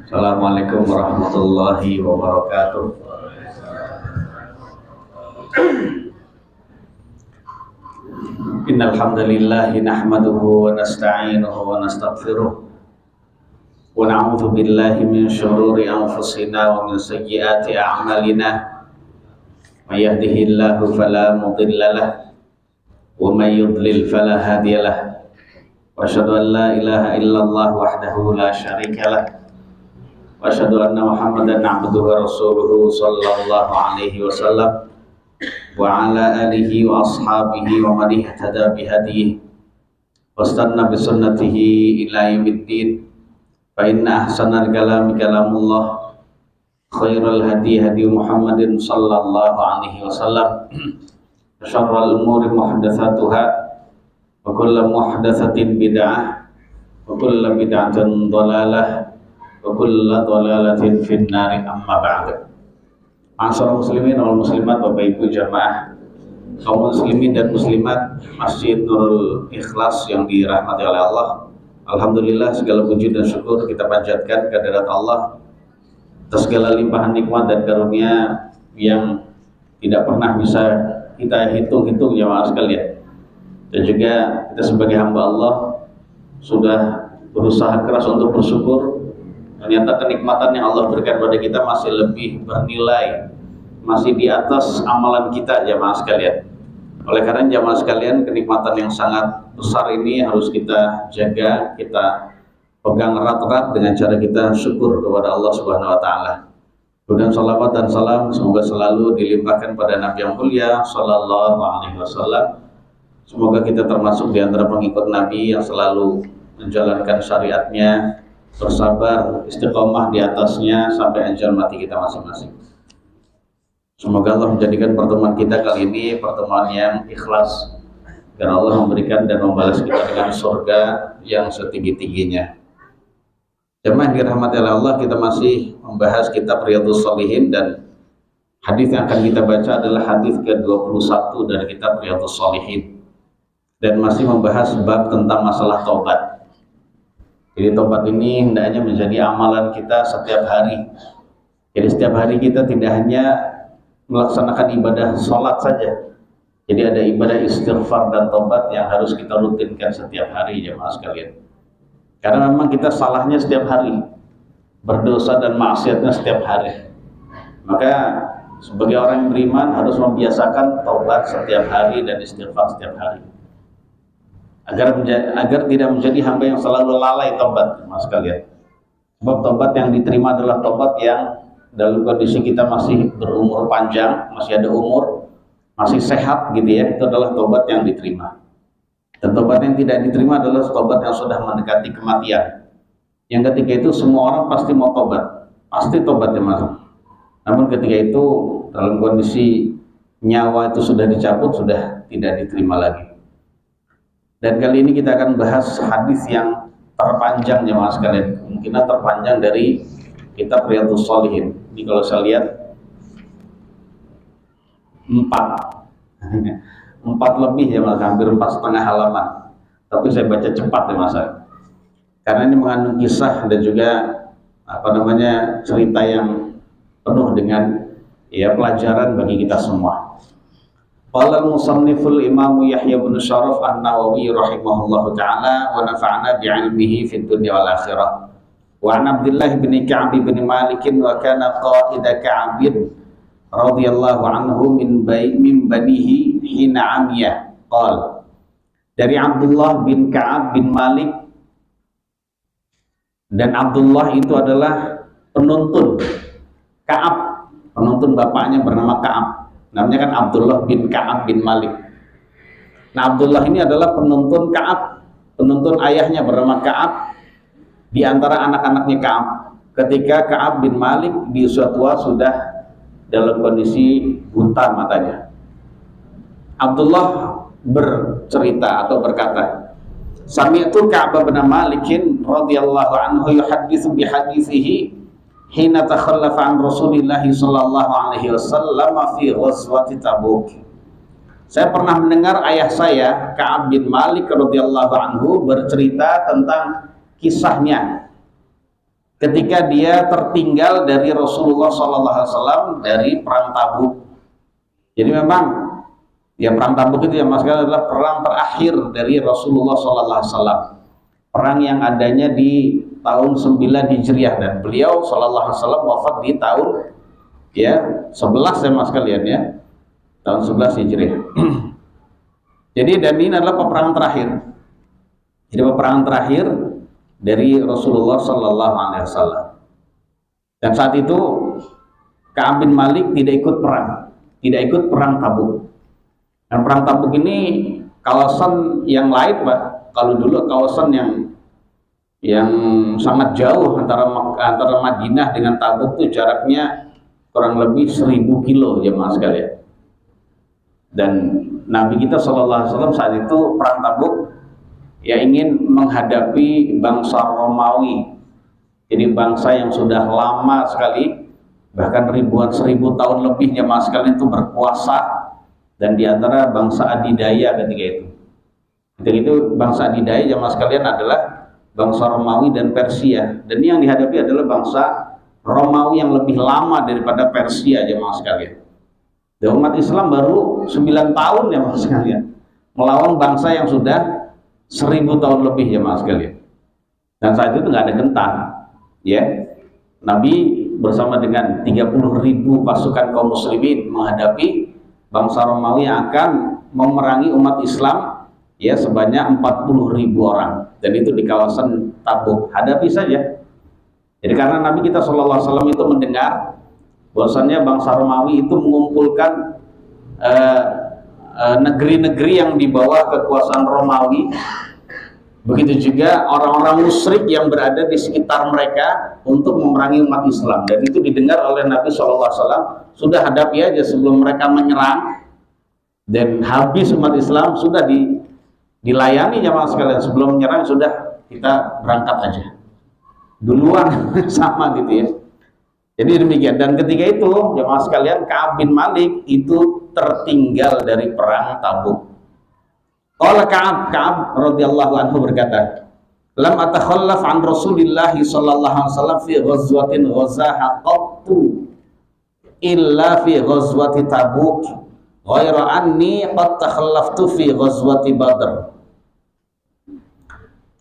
Assalamualaikum warahmatullahi wabarakatuh. Innal hamdalillah nahmaduhu wa nasta'inuhu wa nastaghfiruh wa na'udzu billahi min shururi anfusina wa min sayyiati a'malina. May yahdihillahu fala mudilla lahu wa may yudlil fala hadiya lahu. Wa asyhadu an la ilaha illallah wahdahu la syarika lahu wa asyhadu anna Muhammadan abduhu wa rasuluhu sallallahu alaihi wasallam wa ala alihi wa ashabihi wa man ihtada bihadihi wastanna bi sunnatihi ila yaumiddin. Fa inna ahsanal kalami kalamullah, khairul hadi hadi Muhammadin sallallahu alaihi wasallam, syarrul umuri muhdatsatuha wa kullu muhdatsatin bid'ah wa kullu bid'atin dhalalah wa kullu dhalalatin finnari. Amma ba'du. Ma'asyiral muslimin wal muslimat, Bapak Ibu jamaah kaum muslimin dan muslimat Masjid Nurul Ikhlas yang dirahmati oleh Allah. Alhamdulillah, segala puji dan syukur kita panjatkan kehadirat Allah atas segala limpahan nikmat dan karunia yang tidak pernah bisa kita hitung-hitung jamaah sekalian. Dan juga kita sebagai hamba Allah sudah berusaha keras untuk bersyukur. Ternyata kenikmatan yang Allah berikan pada kita masih lebih bernilai, masih di atas amalan kita jamaah sekalian. Oleh karena jamaah sekalian, kenikmatan yang sangat besar ini harus kita jaga, kita pegang erat-erat dengan cara kita syukur kepada Allah Subhanahu wa taala. Kemudian salawat dan salam semoga selalu dilimpahkan pada Nabi yang mulia sallallahu alaihi wasallam. Semoga kita termasuk di antara pengikut Nabi yang selalu menjalankan syariatnya, bersabar, istiqomah di atasnya sampai ajal mati kita masing-masing. Semoga Allah menjadikan pertemuan kita kali ini pertemuan yang ikhlas, karena Allah memberikan dan membalas kita dengan surga yang setinggi-tingginya. Jemaah yang dirahmati oleh Allah, kita masih membahas kitab Riyadhus Shalihin dan hadis yang akan kita baca adalah hadis ke-21 dari kitab Riyadhus Shalihin dan masih membahas bab tentang masalah taubat. Jadi taubat ini hendaknya menjadi amalan kita setiap hari. Jadi setiap hari kita tidak hanya melaksanakan ibadah sholat saja. Jadi ada ibadah istighfar dan taubat yang harus kita rutinkan setiap hari jemaah sekalian. Karena memang kita salahnya setiap hari, berdosa dan maksiatnya setiap hari. Maka sebagai orang yang beriman harus membiasakan taubat setiap hari dan istighfar setiap hari. Agar tidak menjadi hamba yang selalu lalai taubat jemaah sekalian. Sebab taubat yang diterima adalah taubat yang dalam kondisi kita masih berumur panjang, masih ada umur, masih sehat gitu ya, itu adalah tobat yang diterima. Dan tobat yang tidak diterima adalah tobat yang sudah mendekati kematian. Yang ketika itu semua orang pasti mau tobat, pasti tobatnya masuk. Namun ketika itu dalam kondisi nyawa itu sudah dicabut, sudah tidak diterima lagi. Dan kali ini kita akan bahas hadis yang terpanjang jemaah sekalian, kemungkinan terpanjang dari kitab Riyadhus Shalihin. Ini kalau saya lihat 4 lebih ya mas, hampir 4,5 halaman. Tapi saya baca cepat ya mas, karena ini mengandung kisah dan juga cerita yang penuh dengan ya pelajaran bagi kita semua. Qala al-musanniful Imam Yahya bin Syaraf An-Nawawi rahimahullahu taala wa nafa'na bi'ilmihi fid dunya wal akhirah. Wa an Abdullah bin Ka'ab bin Malik wa kana qaida Ka'ab radhiyallahu anhu min banihi hina amiyah qala. Dari Abdullah bin Ka'ab bin Malik, dan Abdullah itu adalah penuntun Ka'ab, penuntun bapaknya bernama Ka'ab, namanya kan Abdullah bin Ka'ab bin Malik. Nah Abdullah ini adalah penuntun Ka'ab, penuntun ayahnya bernama Ka'ab di antara anak-anaknya Ka'ab. Ketika Ka'ab bin Malik di usia tua sudah dalam kondisi buta matanya, Abdullah bercerita atau berkata, Sami'tu Ka'ab bin Malikin radhiyallahu anhu yuhadditsu bi hadithihi hina takhallafa an Rasulillah sallallahu alaihi wasallam fi ghazwati Tabuk. Saya pernah mendengar ayah saya Ka'ab bin Malik radhiyallahu anhu bercerita tentang kisahnya ketika dia tertinggal dari Rasulullah SAW dari perang Tabuk. Jadi memang ya perang Tabuk itu ya mas adalah perang terakhir dari Rasulullah SAW, perang yang adanya di tahun 9 Hijriah, dan beliau SAW wafat di tahun ya 11 ya mas kalian ya, tahun 11 Hijriah. Jadi dan ini adalah peperangan terakhir. Jadi peperangan terakhir dari Rasulullah SAW. Dan saat itu Ka'ab bin Malik tidak ikut perang Tabuk. Dan perang Tabuk ini kawasan yang lain, Pak. Kalau dulu kawasan yang sangat jauh antara Madinah dengan Tabuk itu jaraknya kurang lebih 1000 kilo jemaah sekalian. Dan Nabi kita SAW saat itu perang Tabuk ya ingin menghadapi bangsa Romawi. Jadi bangsa yang sudah lama sekali, bahkan seribu tahun lebih jemaah sekalian itu berkuasa, dan diantara bangsa adidaya ketika itu. Ketika itu bangsa adidaya jemaah sekalian adalah bangsa Romawi dan Persia, dan yang dihadapi adalah bangsa Romawi yang lebih lama daripada Persia jemaah sekalian. Dan umat Islam baru 9 tahun jemaah sekalian melawan bangsa yang sudah 1000 tahun lebih jemaah sekalian. Dan saat itu nggak ada gentar, ya. Nabi bersama dengan 30.000 pasukan kaum muslimin menghadapi bangsa Romawi yang akan memerangi umat Islam ya sebanyak 40.000 orang, dan itu di kawasan Tabuk. Hadapi saja. Jadi karena Nabi kita SAW itu mendengar bahwasannya bangsa Romawi itu mengumpulkan negeri-negeri yang di bawah kekuasaan Romawi, begitu juga orang-orang musyrik yang berada di sekitar mereka untuk memerangi umat Islam. Dan itu didengar oleh Nabi SAW. Sudah hadapi aja sebelum mereka menyerang dan habis umat Islam, sudah dilayani jamaah sekalian. Sebelum menyerang sudah kita berangkat aja duluan sama gitu ya. Jadi demikian. Dan ketika itu jamaah sekalian, Ka'ab bin Malik itu tertinggal dari perang Tabuk. Qala Ka'ab radhiyallahu anhu berkata, lam atakhallaf an Rasulillah sallallahu alaihi wasallam fi ghazwatin ghazaha qattu illa fi ghazwati Tabuk ghaira anni qad takhallaftu fi ghazwati Badr.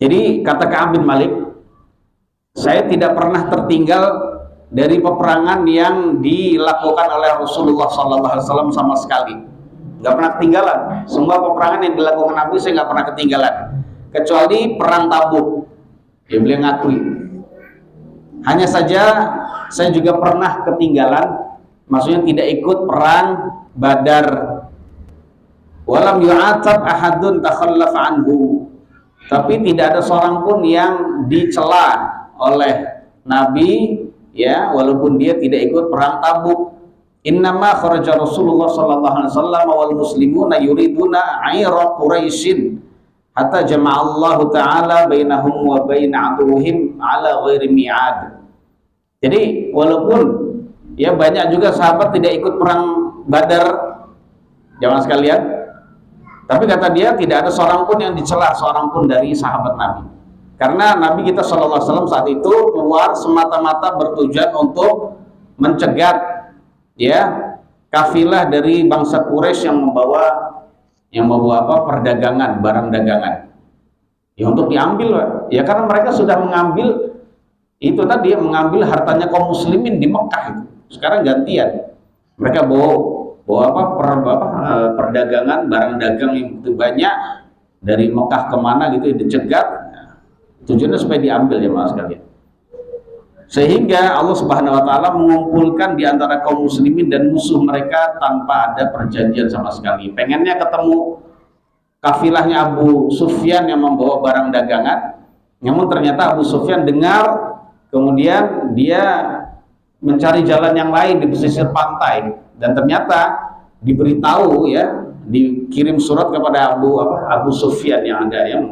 Jadi kata Ka'ab bin Malik, saya tidak pernah tertinggal dari peperangan yang dilakukan oleh Rasulullah SAW sama sekali. Gak pernah ketinggalan. Semua peperangan yang dilakukan Nabi saya gak pernah ketinggalan, kecuali perang Tabuk. Ya beliau ngakui. Hanya saja saya juga pernah ketinggalan, maksudnya tidak ikut perang Badar. Walam yu'atab ahadun takhallafa anhu. Tapi tidak ada seorang pun yang dicela oleh Nabi ya, walaupun dia tidak ikut perang Tabuk. Innama kharaja Rasulullah sallallahu alaihi wasallam wal muslimuna yuriduna 'ayra Quraisyin hatta jama'allahu ta'ala bainahum wa bain aduwwihim ala ghairi mi'ad. Jadi walaupun ya banyak juga sahabat tidak ikut perang Badar jamaah sekalian, tapi kata dia tidak ada seorang pun yang dicela, seorang pun dari sahabat Nabi. Karena Nabi kita SAW saat itu keluar semata-mata bertujuan untuk mencegat ya kafilah dari bangsa Quraisy yang membawa apa, perdagangan, barang dagangan. Ya untuk diambil, ya karena mereka sudah mengambil itu tadi, mengambil hartanya kaum muslimin di Mekah itu. Sekarang gantian. Mereka bawa perdagangan, barang dagang yang begitu banyak dari Mekah kemana gitu dicegat. Tujuannya supaya diambil ya mas sekalian. Sehingga Allah Subhanahu wa taala mengumpulkan di antara kaum muslimin dan musuh mereka tanpa ada perjanjian sama sekali. Pengennya ketemu kafilahnya Abu Sufyan yang membawa barang dagangan, namun ternyata Abu Sufyan dengar, kemudian dia mencari jalan yang lain di pesisir pantai, dan ternyata diberitahu ya, dikirim surat kepada Abu Sufyan yang ada yang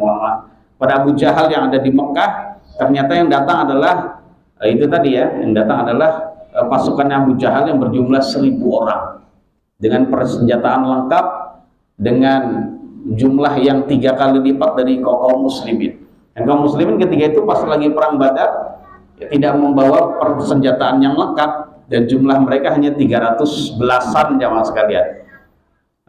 pada Abu Jahal yang ada di Mekah. Ternyata yang datang adalah itu tadi ya, yang datang adalah pasukan Abu Jahal yang berjumlah 1000 orang dengan persenjataan lengkap, dengan jumlah yang 3 kali lipat dari kaum muslimin. Dan kaum muslimin ketika itu pas lagi perang Badar ya, tidak membawa persenjataan yang lengkap dan jumlah mereka hanya 300 belasan jamaah sekalian.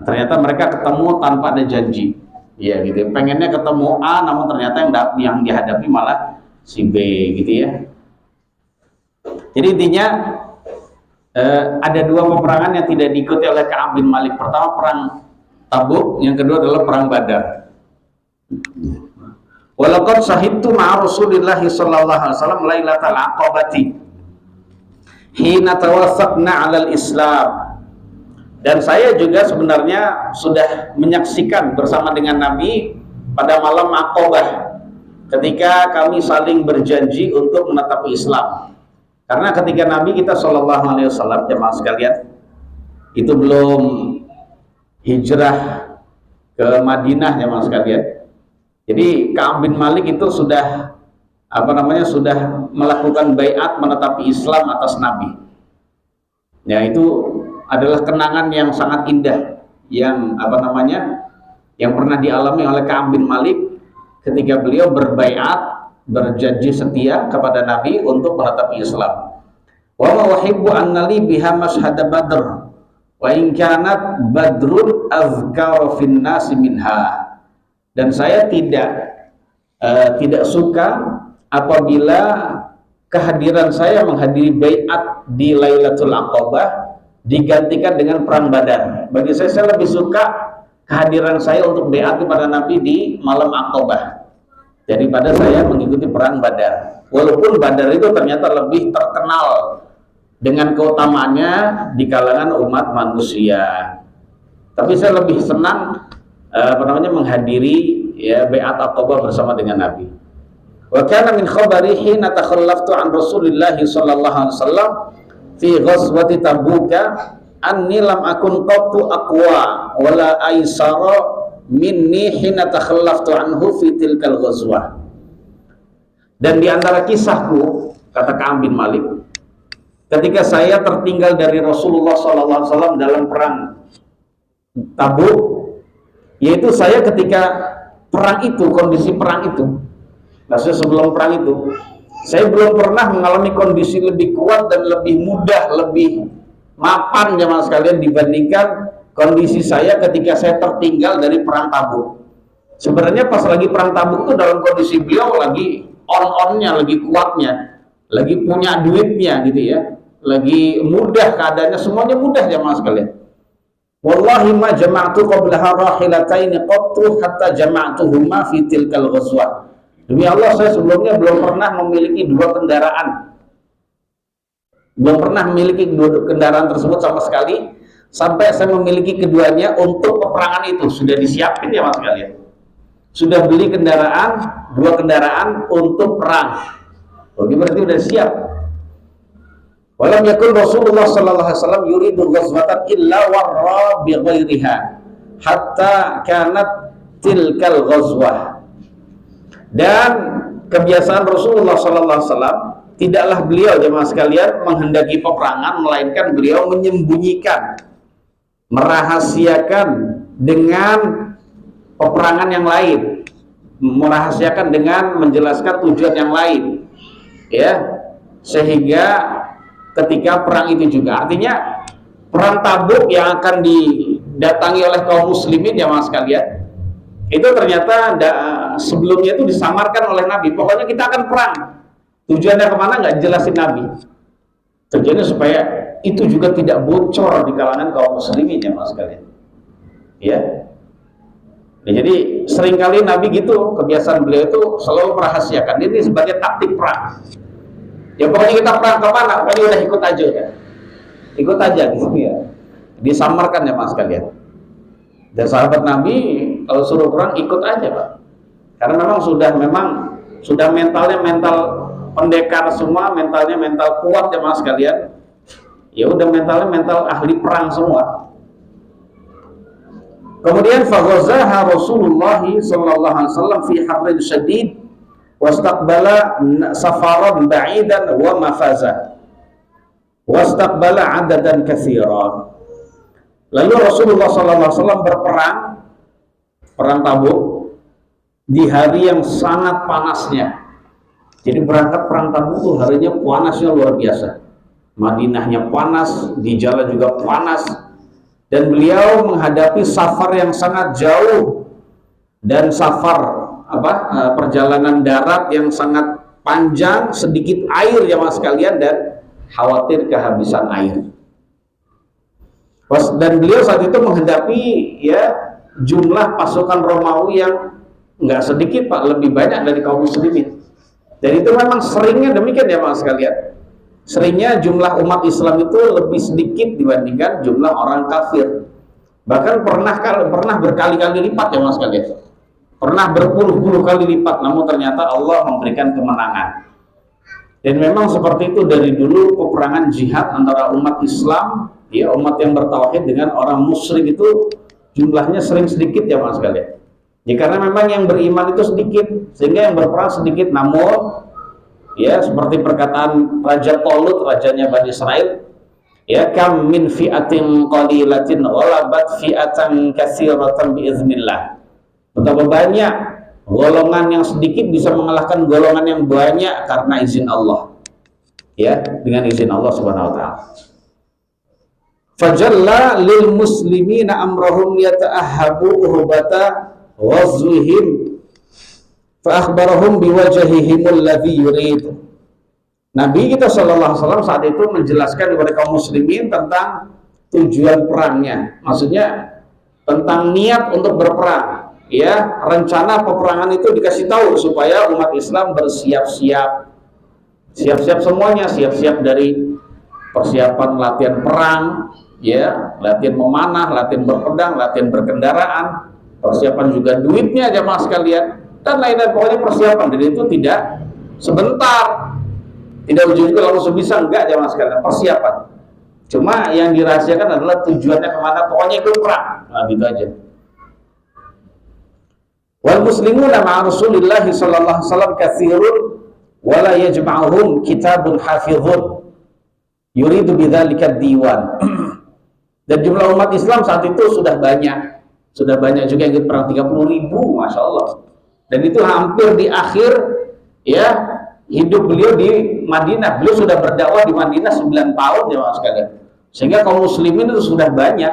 Ternyata mereka ketemu tanpa ada janji. Ya gitu. Pengennya ketemu A namun ternyata yang dihadapi malah si B gitu ya. Jadi intinya ada dua peperangan yang tidak diikuti oleh Ka'ab bin Malik. Pertama perang Tabuk, yang kedua adalah perang Badar. Walaqad syahidtu ma'a Rasulillah sallallahu alaihi wasallam lailatal aqabati hina tawaffaqna 'alal Islam. Dan saya juga sebenarnya sudah menyaksikan bersama dengan Nabi pada malam Aqabah ketika kami saling berjanji untuk menetapi Islam. Karena ketika Nabi kita sallallahu alaihi wasallam jemaah sekalian itu belum hijrah ke Madinah jemaah sekalian. Jadi Ka'ab bin Malik itu sudah sudah melakukan baiat menetapi Islam atas Nabi. Ya itu adalah kenangan yang sangat indah yang yang pernah dialami oleh Ka'ab bin Malik ketika beliau berbaiat, berjanji setia kepada Nabi untuk menetapi Islam. Wa ma uhibbu anna li biha mashhad Badr wa in kanat Badrun azkara fin nas minha. Dan saya tidak suka apabila kehadiran saya menghadiri baiat di Lailatul Aqabah digantikan dengan perang Badar. Bagi saya lebih suka kehadiran saya untuk baiat kepada Nabi di malam Aqabah daripada saya mengikuti perang Badar. Walaupun Badar itu ternyata lebih terkenal dengan keutamaannya di kalangan umat manusia. Tapi saya lebih senang menghadiri ya baiat Aqabah bersama dengan Nabi. Wa kana min khabari hina takhallaftu an Rasulillah sallallahu alaihi wasallam fi ghazwati Tabuka anni lam akun qattu aqwa wala aisara minni hina takhallaftu anhu fi tilkal ghazwah. Dan di antara kisahku, kata Ka'ab bin Malik, ketika saya tertinggal dari Rasulullah SAW dalam perang Tabuk, yaitu saya ketika perang itu, kondisi perang itu, sebelum perang itu, saya belum pernah mengalami kondisi lebih kuat dan lebih mudah, lebih mapan jemaah sekalian dibandingkan kondisi saya ketika saya tertinggal dari perang Tabuk. Sebenarnya pas lagi perang Tabuk itu dalam kondisi beliau lagi on-onnya, lagi kuatnya, lagi punya duitnya gitu ya, lagi mudah keadaannya, semuanya mudah jemaah sekalian. Wallahi ma jama'tu qablaha rahilataini qattu hatta jama'tuhuma fi tilkal ghazwah. Demi Allah saya sebelumnya belum pernah memiliki dua kendaraan. Belum pernah memiliki dua kendaraan tersebut sama sekali sampai saya memiliki keduanya untuk peperangan itu. Sudah disiapin ya Mas sekalian. Sudah beli kendaraan, dua kendaraan untuk perang. Oh, ini berarti sudah siap. Walam yakun Rasulullah sallallahu alaihi wasallam yuridu ghazwatan illa warra bi ghairiha hatta kanat tilkal ghazwah. Dan kebiasaan Rasulullah sallallahu alaihi wasallam tidaklah beliau jemaah sekalian menghendaki peperangan, melainkan beliau menyembunyikan, merahasiakan dengan peperangan yang lain, merahasiakan dengan menjelaskan tujuan yang lain, ya, sehingga ketika perang itu juga, artinya perang Tabuk yang akan didatangi oleh kaum muslimin jemaah sekalian, itu ternyata sebelumnya itu disamarkan oleh Nabi. Pokoknya kita akan perang. Tujuannya kemana nggak jelasin Nabi. Tujuannya supaya itu juga tidak bocor di kalangan kaum muslimin jemaah sekalian. Ya. Ya, jadi seringkali Nabi gitu, kebiasaan beliau itu selalu merahasiakan. Ini sebagai taktik perang. Ya pokoknya kita perang kemana? Pokoknya udah ikut aja ya. Ikut aja gitu ya. Disamarkan ya Mas sekalian. Dan sahabat Nabi kalau suruh perang ikut aja Pak. Karena memang sudah mentalnya mental pendekar semua, mentalnya mental kuat ya Mas sekalian. Ya udah mentalnya mental ahli perang semua. Kemudian faghazaha Rasulullah sallallahu alaihi wasallam fi harrin syadid wastaqbala safaran ba'idan wa mafaza wastaqbala adadan katsira. Lalu Rasulullah sallallahu alaihi wasallam berperang perang Tabuk di hari yang sangat panasnya. Jadi berangkat perang Tabuk itu harinya panasnya luar biasa. Madinahnya panas, di jalan juga panas, dan beliau menghadapi safar yang sangat jauh dan perjalanan darat yang sangat panjang, sedikit air ya mas sekalian, dan khawatir kehabisan air. Dan beliau saat itu menghadapi ya jumlah pasukan Romawi yang nggak sedikit pak, lebih banyak dari kaum muslimin. Dan itu memang seringnya demikian ya mas sekalian. Seringnya jumlah umat Islam itu lebih sedikit dibandingkan jumlah orang kafir. Bahkan pernah berkali-kali lipat ya mas sekalian. Pernah berpuluh-puluh kali lipat, namun ternyata Allah memberikan kemenangan. Dan memang seperti itu dari dulu peperangan jihad antara umat Islam, ya umat yang bertauhid dengan orang musyrik itu jumlahnya sering sedikit ya mas sekalian. Ya, karena memang yang beriman itu sedikit, sehingga yang berperang sedikit. Namun ya seperti perkataan Raja Talut, rajanya Bani Israel, ya kam min fi'atin qalilatin ghalabat fi'atan katsiratan biiznillah. Betapa banyak golongan yang sedikit bisa mengalahkan golongan yang banyak karena izin Allah. Ya, dengan izin Allah Subhanahu wa taala. Fajalla lil muslimina amrahum yata'ahhabu uhbata ghazwihim fa akhbarahum biwajhihimul ladzi yurid. Nabi kita sallallahu alaihi wasallam saat itu menjelaskan kepada kaum muslimin tentang tujuan perangnya. Maksudnya tentang niat untuk berperang. Ya, rencana peperangan itu dikasih tahu supaya umat Islam bersiap-siap. Siap-siap semuanya, siap-siap dari persiapan latihan perang, ya, latihan memanah, latihan berpedang, latihan berkendaraan, persiapan juga duitnya jamaah sekalian, dan lain-lain, pokoknya persiapan. Dan itu tidak sebentar, tidak ujung-ujungnya langsung bisa, enggak jamaah sekalian, persiapan. Cuma yang dirahasiakan adalah tujuannya kemana, pokoknya itu perang, nah gitu aja. Wal muslimuna ma'a Rasulillah sallallahu alaihi wasallam katsirun wa la yajma'uhum kitabun hafizun yuridu bidzalika diwan. Dan jumlah umat Islam saat itu sudah banyak juga yang ikut perang, 30.000, masya Allah. Dan itu hampir di akhir ya hidup beliau di Madinah. Beliau sudah berdakwah di Madinah 9 tahun ya mas sekalian. Sehingga kaum muslimin itu sudah banyak.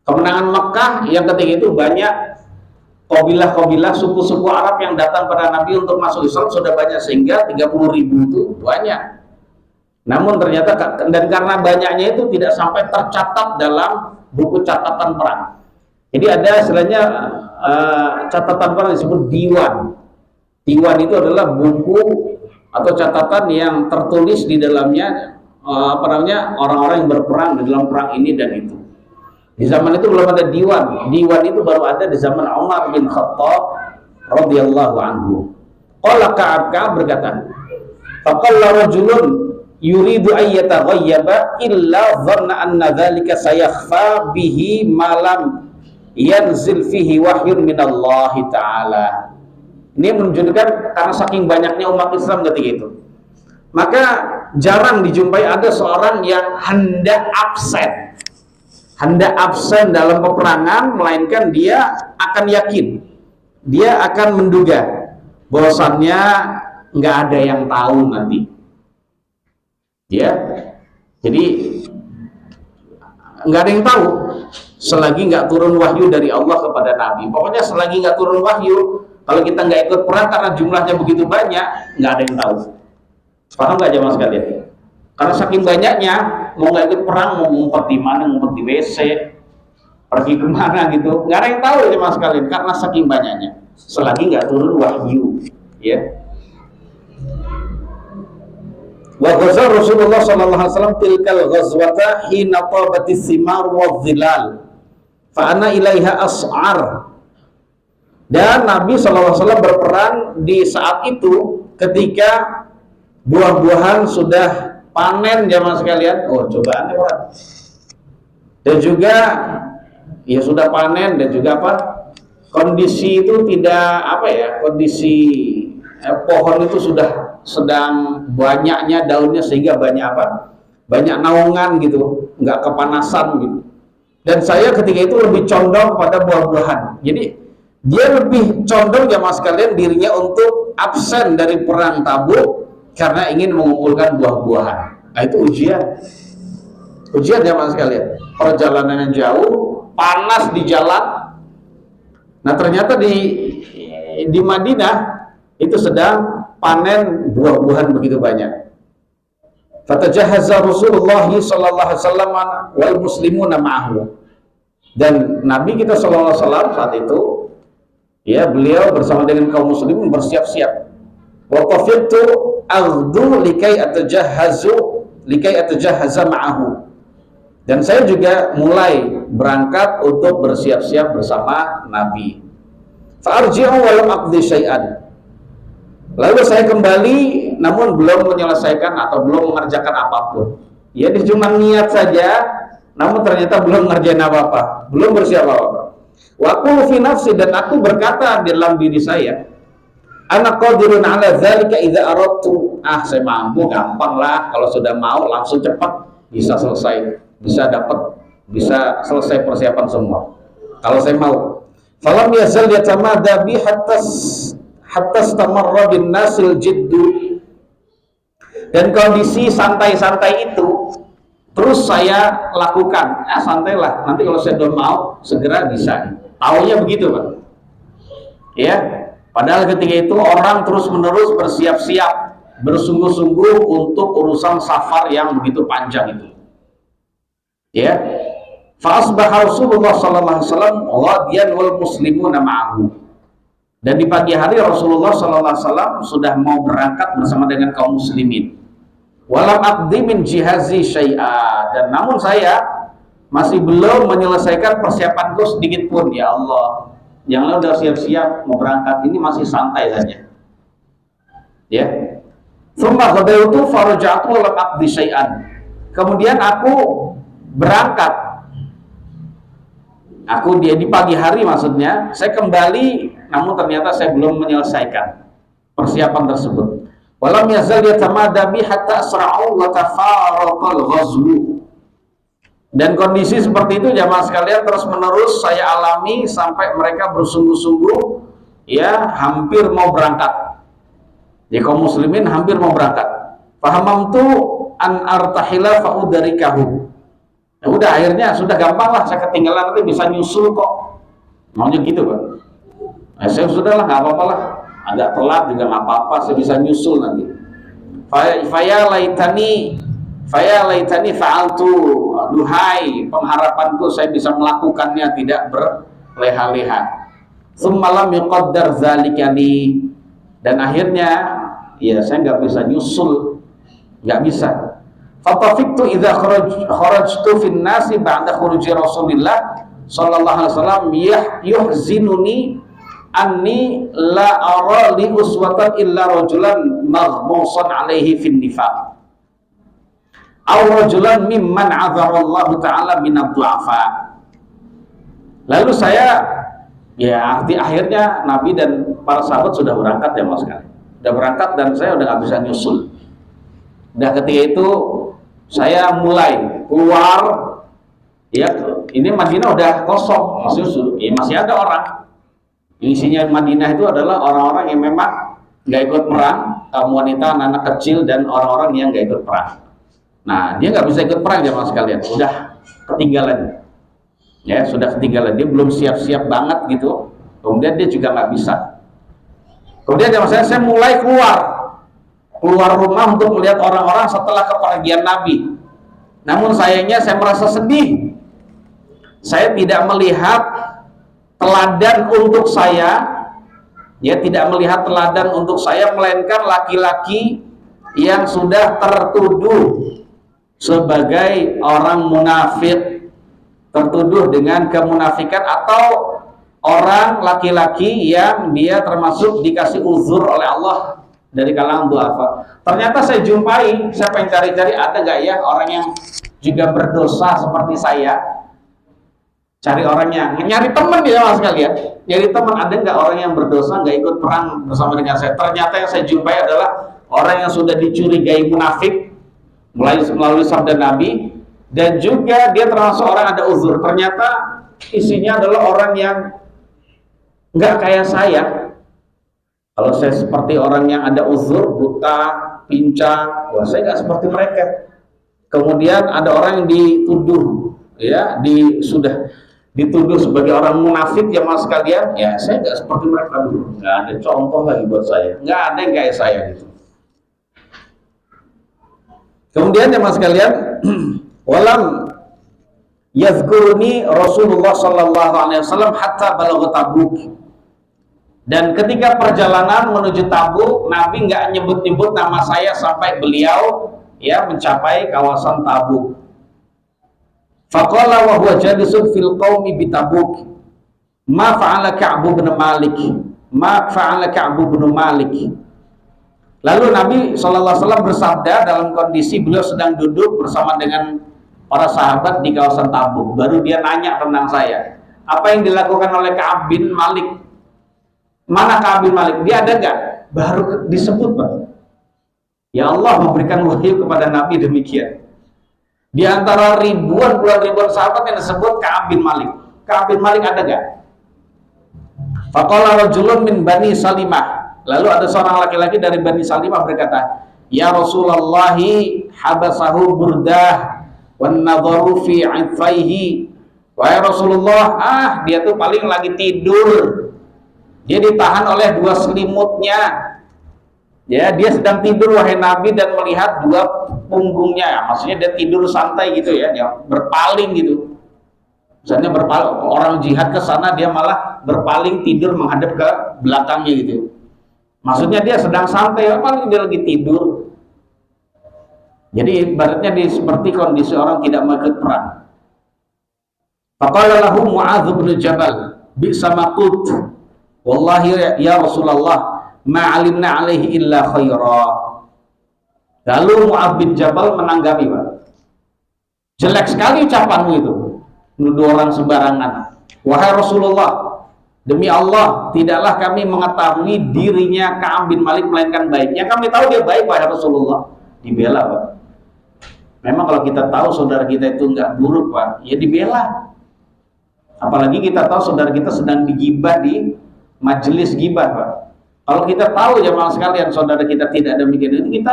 Kemenangan Mekah yang ketika itu banyak kabilah-kabilah, suku-suku Arab yang datang pada Nabi untuk masuk Islam sudah banyak, sehingga 30.000 itu banyak. Namun ternyata, dan karena banyaknya itu tidak sampai tercatat dalam buku catatan perang. Jadi ada istilahnya catatan perang disebut diwan. Diwan itu adalah buku atau catatan yang tertulis di dalamnya orang-orang yang berperang di dalam perang ini dan itu. Di zaman itu belum ada diwan. Diwan itu baru ada di zaman Umar bin Khattab radhiyallahu anhu. Qala Ka'ab berkata, faqalla rajulun yuridu an yataghayyaba illa dhanna anna dzalika sayakhfa bihi ma lam yanzil fihi wahyun minallahi ta'ala. Ini menunjukkan karena saking banyaknya umat Islam ketika itu, maka jarang dijumpai ada seorang yang hendak absen dalam peperangan, melainkan dia akan yakin, dia akan menduga bahwasannya nggak ada yang tahu nanti. Ya, jadi nggak ada yang tahu selagi nggak turun wahyu dari Allah kepada Nabi. Pokoknya selagi nggak turun wahyu, kalau kita nggak ikut perang karena jumlahnya begitu banyak, nggak ada yang tahu. Paham nggak jemaah sekalian? Karena saking banyaknya, mau nggak ikut perang, mau ngumpet di mana, ngumpet di WC, pergi kemana gitu, nggak ada yang tahu jemaah sekalian, karena saking banyaknya. Selagi nggak turun wahyu, ya. Wa ghaza Rasulullah sallallahu alaihi wasallam tilkal ghazwata hina tabatis simar wa dhilal fa ana ilaiha as'ar. Dan Nabi sallallahu alaihi wasallam berperang di saat itu ketika buah-buahan sudah panen jamaah sekalian. Oh, cobaannya berat. Dan juga ya sudah panen, dan juga apa? Kondisi itu tidak kondisi pohon itu sudah sedang banyaknya daunnya sehingga banyak banyak naungan gitu, nggak kepanasan gitu. Dan saya ketika itu lebih condong pada buah-buahan. Jadi Dia lebih condong jamaah sekalian dirinya untuk absen dari perang Tabuk karena ingin mengumpulkan buah-buahan. Nah, itu ujian jamaah sekalian. Perjalanan yang jauh, panas di jalan. Nah, ternyata di Madinah itu sedang panen buah-buahan begitu banyak. Fatajahhaza Rasulullah sallallahu alaihi wasallam wal muslimuna ma'ahu. Dan Nabi kita sallallahu alaihi wasallam saat itu, ya, beliau bersama dengan kaum muslimin bersiap-siap. Wa qafitu aghdu likai atajahhaza ma'ahu. Dan saya juga mulai berangkat untuk bersiap-siap bersama Nabi. Fa arji'u wa lam aqdi syai'an. Lalu saya kembali namun belum menyelesaikan atau belum mengerjakan apapun. Ya, dia cuma niat saja, namun ternyata belum ngerjain apa-apa, belum bersiap apa-apa. Wa qulu fi nafsi, dan aku berkata di dalam diri saya, ana qadirun ala dzalika idza aradtu. Saya mampu, gampang lah, kalau sudah mau langsung cepat bisa selesai, bisa selesai persiapan semua. Kalau saya mau. Falam yazal yatamada bi hatta stamarra bin nasil jiddu. Dan kondisi santai-santai itu terus saya lakukan. Santailah, nanti kalau saya udah mau segera bisa. Taunya begitu, Pak. Ya, padahal ketika itu orang terus-menerus bersiap-siap, bersungguh-sungguh untuk urusan safar yang begitu panjang itu. Ya. Fa asbaha Rasulullah sallallahu alaihi wasallam ghadiyan wal muslimuna ma'ahu. Dan di pagi hari Rasulullah SAW sudah mau berangkat bersama dengan kaum muslimin. Walam aqdi min jihazi syai'a. Dan namun saya masih belum menyelesaikan persiapanku sedikit pun. Ya Allah, yang lain udah siap-siap mau berangkat, ini masih santai saja. Ya. Tsumma ghadawtu faraja'tu walam aqdi syai'an. Kemudian aku berangkat. Di pagi hari maksudnya, saya kembali, namun ternyata saya belum menyelesaikan persiapan tersebut. Walam yazal yatamada bi hatta asra'u wa tafaraqal ghazwu. Dan kondisi seperti itu jamaah sekalian terus menerus saya alami sampai mereka bersungguh-sungguh, ya, hampir mau berangkat. Ya, kaum muslimin hampir mau berangkat. Fahamamtu an artahila fa'udarikahu. Ya udah, akhirnya sudah gampang lah, saya ketinggalan nanti bisa nyusul kok. Maunya gitu, Pak. Saya sudahlah, nggak apa-apa lah, agak telat juga nggak apa-apa, saya bisa nyusul nanti. Faya laitani fa'altu. Duhai pengharapanku saya bisa melakukannya tidak berleha-leha. Tsumma lam yuqaddar dzalika li. Dan akhirnya ya saya nggak bisa nyusul, nggak bisa. Fatafiktu idza kharajtu fin nasi ba'da khuruji Rasulillah sallallahu alaihi wasallam yuhzinuni anni la ara li uswatan illa rajulan maghmusan alaihi fin nifaq aw rajulan mimman 'adzarallahu ta'ala min ad-du'afa. Lalu saya, ya, akhirnya Nabi dan para sahabat sudah berangkat ya Mas sekali. Sudah berangkat dan saya udah nggak bisa nyusul. Udah ketika itu saya mulai keluar, ya, ini Madinah udah kosong, masih ada orang. Isinya Madinah itu adalah orang-orang yang memang nggak ikut perang, kaum wanita, anak-anak kecil, dan orang-orang yang nggak ikut perang. Nah, dia nggak bisa ikut perang jemaah sekalian, udah ketinggalan, ya, sudah ketinggalan, dia belum siap-siap banget gitu. Kemudian dia juga nggak bisa. Kemudian jemaah saya mulai keluar rumah untuk melihat orang-orang setelah kepergian Nabi. Namun sayangnya saya merasa sedih. Saya tidak melihat teladan untuk saya, ya, tidak melihat teladan untuk saya, melainkan laki-laki yang sudah tertuduh sebagai orang munafik, tertuduh dengan kemunafikan, atau orang laki-laki yang dia termasuk dikasih uzur oleh Allah dari kalangan du'afa. Ternyata saya jumpai, saya pengen cari-cari ada nggak ya orang yang juga berdosa seperti saya. Cari orangnya, nyari teman ya Mas sekalian. Nyari teman, ada nggak orang yang berdosa nggak ikut perang bersama dengan saya. Ternyata yang saya jumpai adalah orang yang sudah dicurigai munafik melalui sabda Nabi, dan juga dia termasuk orang ada uzur. Ternyata isinya adalah orang yang nggak kayak saya. Kalau saya seperti orang yang ada uzur, buta, pincang, wah saya nggak seperti mereka. Kemudian ada orang yang dituduh, ya, sudah dituduh sebagai orang munafik jamaah sekalian, ya saya nggak seperti mereka dulu. Nggak ada contoh lagi buat saya, nggak ada yang kayak saya gitu. Kemudian jamaah sekalian, walam yazkuruni Rasulullah sallallahu alaihi wasallam hatta balagha Tabuk. Dan ketika perjalanan menuju Tabuk, Nabi nggak nyebut-nyebut nama saya sampai beliau ya mencapai kawasan Tabuk. Faqala wa huwa jalisun fil qaumi bi Tabuk, ma fa'ala Ka'b bin Malik, ma fa'ala Ka'b bin Malik. Lalu Nabi SAW bersabda dalam kondisi beliau sedang duduk bersama dengan para sahabat di kawasan Tabuk. Baru dia nanya tentang saya. Apa yang dilakukan oleh Ka'b bin Malik? Mana Ka'b bin Malik? Dia ada nggak? Baru disebut, Pak. Ya Allah memberikan wahyu kepada Nabi demikian. Di antara ribuan, puluhan ribuan sahabat yang disebut Ka'b bin Malik. Ka'b bin Malik ada nggak? Faqala rajulun min Bani Salimah. Lalu ada seorang laki-laki dari Bani Salimah berkata, Ya Rasulullah, habasahu burdah wan nadharu fi 'ifaihi. Wahai Rasulullah, dia tuh paling lagi tidur. Dia ditahan oleh dua selimutnya. Ya, dia sedang tidur wahai Nabi dan melihat dua punggungnya. Maksudnya dia tidur santai gitu ya, dia berpaling gitu. Misalnya berpaling, orang jihad ke sana dia malah berpaling tidur menghadap ke belakangnya gitu. Maksudnya dia sedang santai, paling dia lagi tidur. Jadi ibaratnya seperti kondisi orang tidak mau ikut perang. Faqala lahu Mu'adz bin Jabal, bi'sa ma qult. Wallahi ya Rasulullah, ma 'alimna 'alaihi illa khaira. Lalu Mu'adz bin Jabal menanggapi, Pak. Jelek sekali ucapanmu itu. Nuduh orang sembarangan. Wahai Rasulullah, demi Allah, tidaklah kami mengetahui dirinya Ka'b bin Malik melainkan baik. Yang kami tahu dia baik, wahai Rasulullah. Dibela, Pak. Memang kalau kita tahu saudara kita itu nggak buruk, Pak, ya dibela. Apalagi kita tahu saudara kita sedang digibah di majelis gibah, Pak. Kalau kita tahu jamaah sekalian saudara kita tidak demikian itu,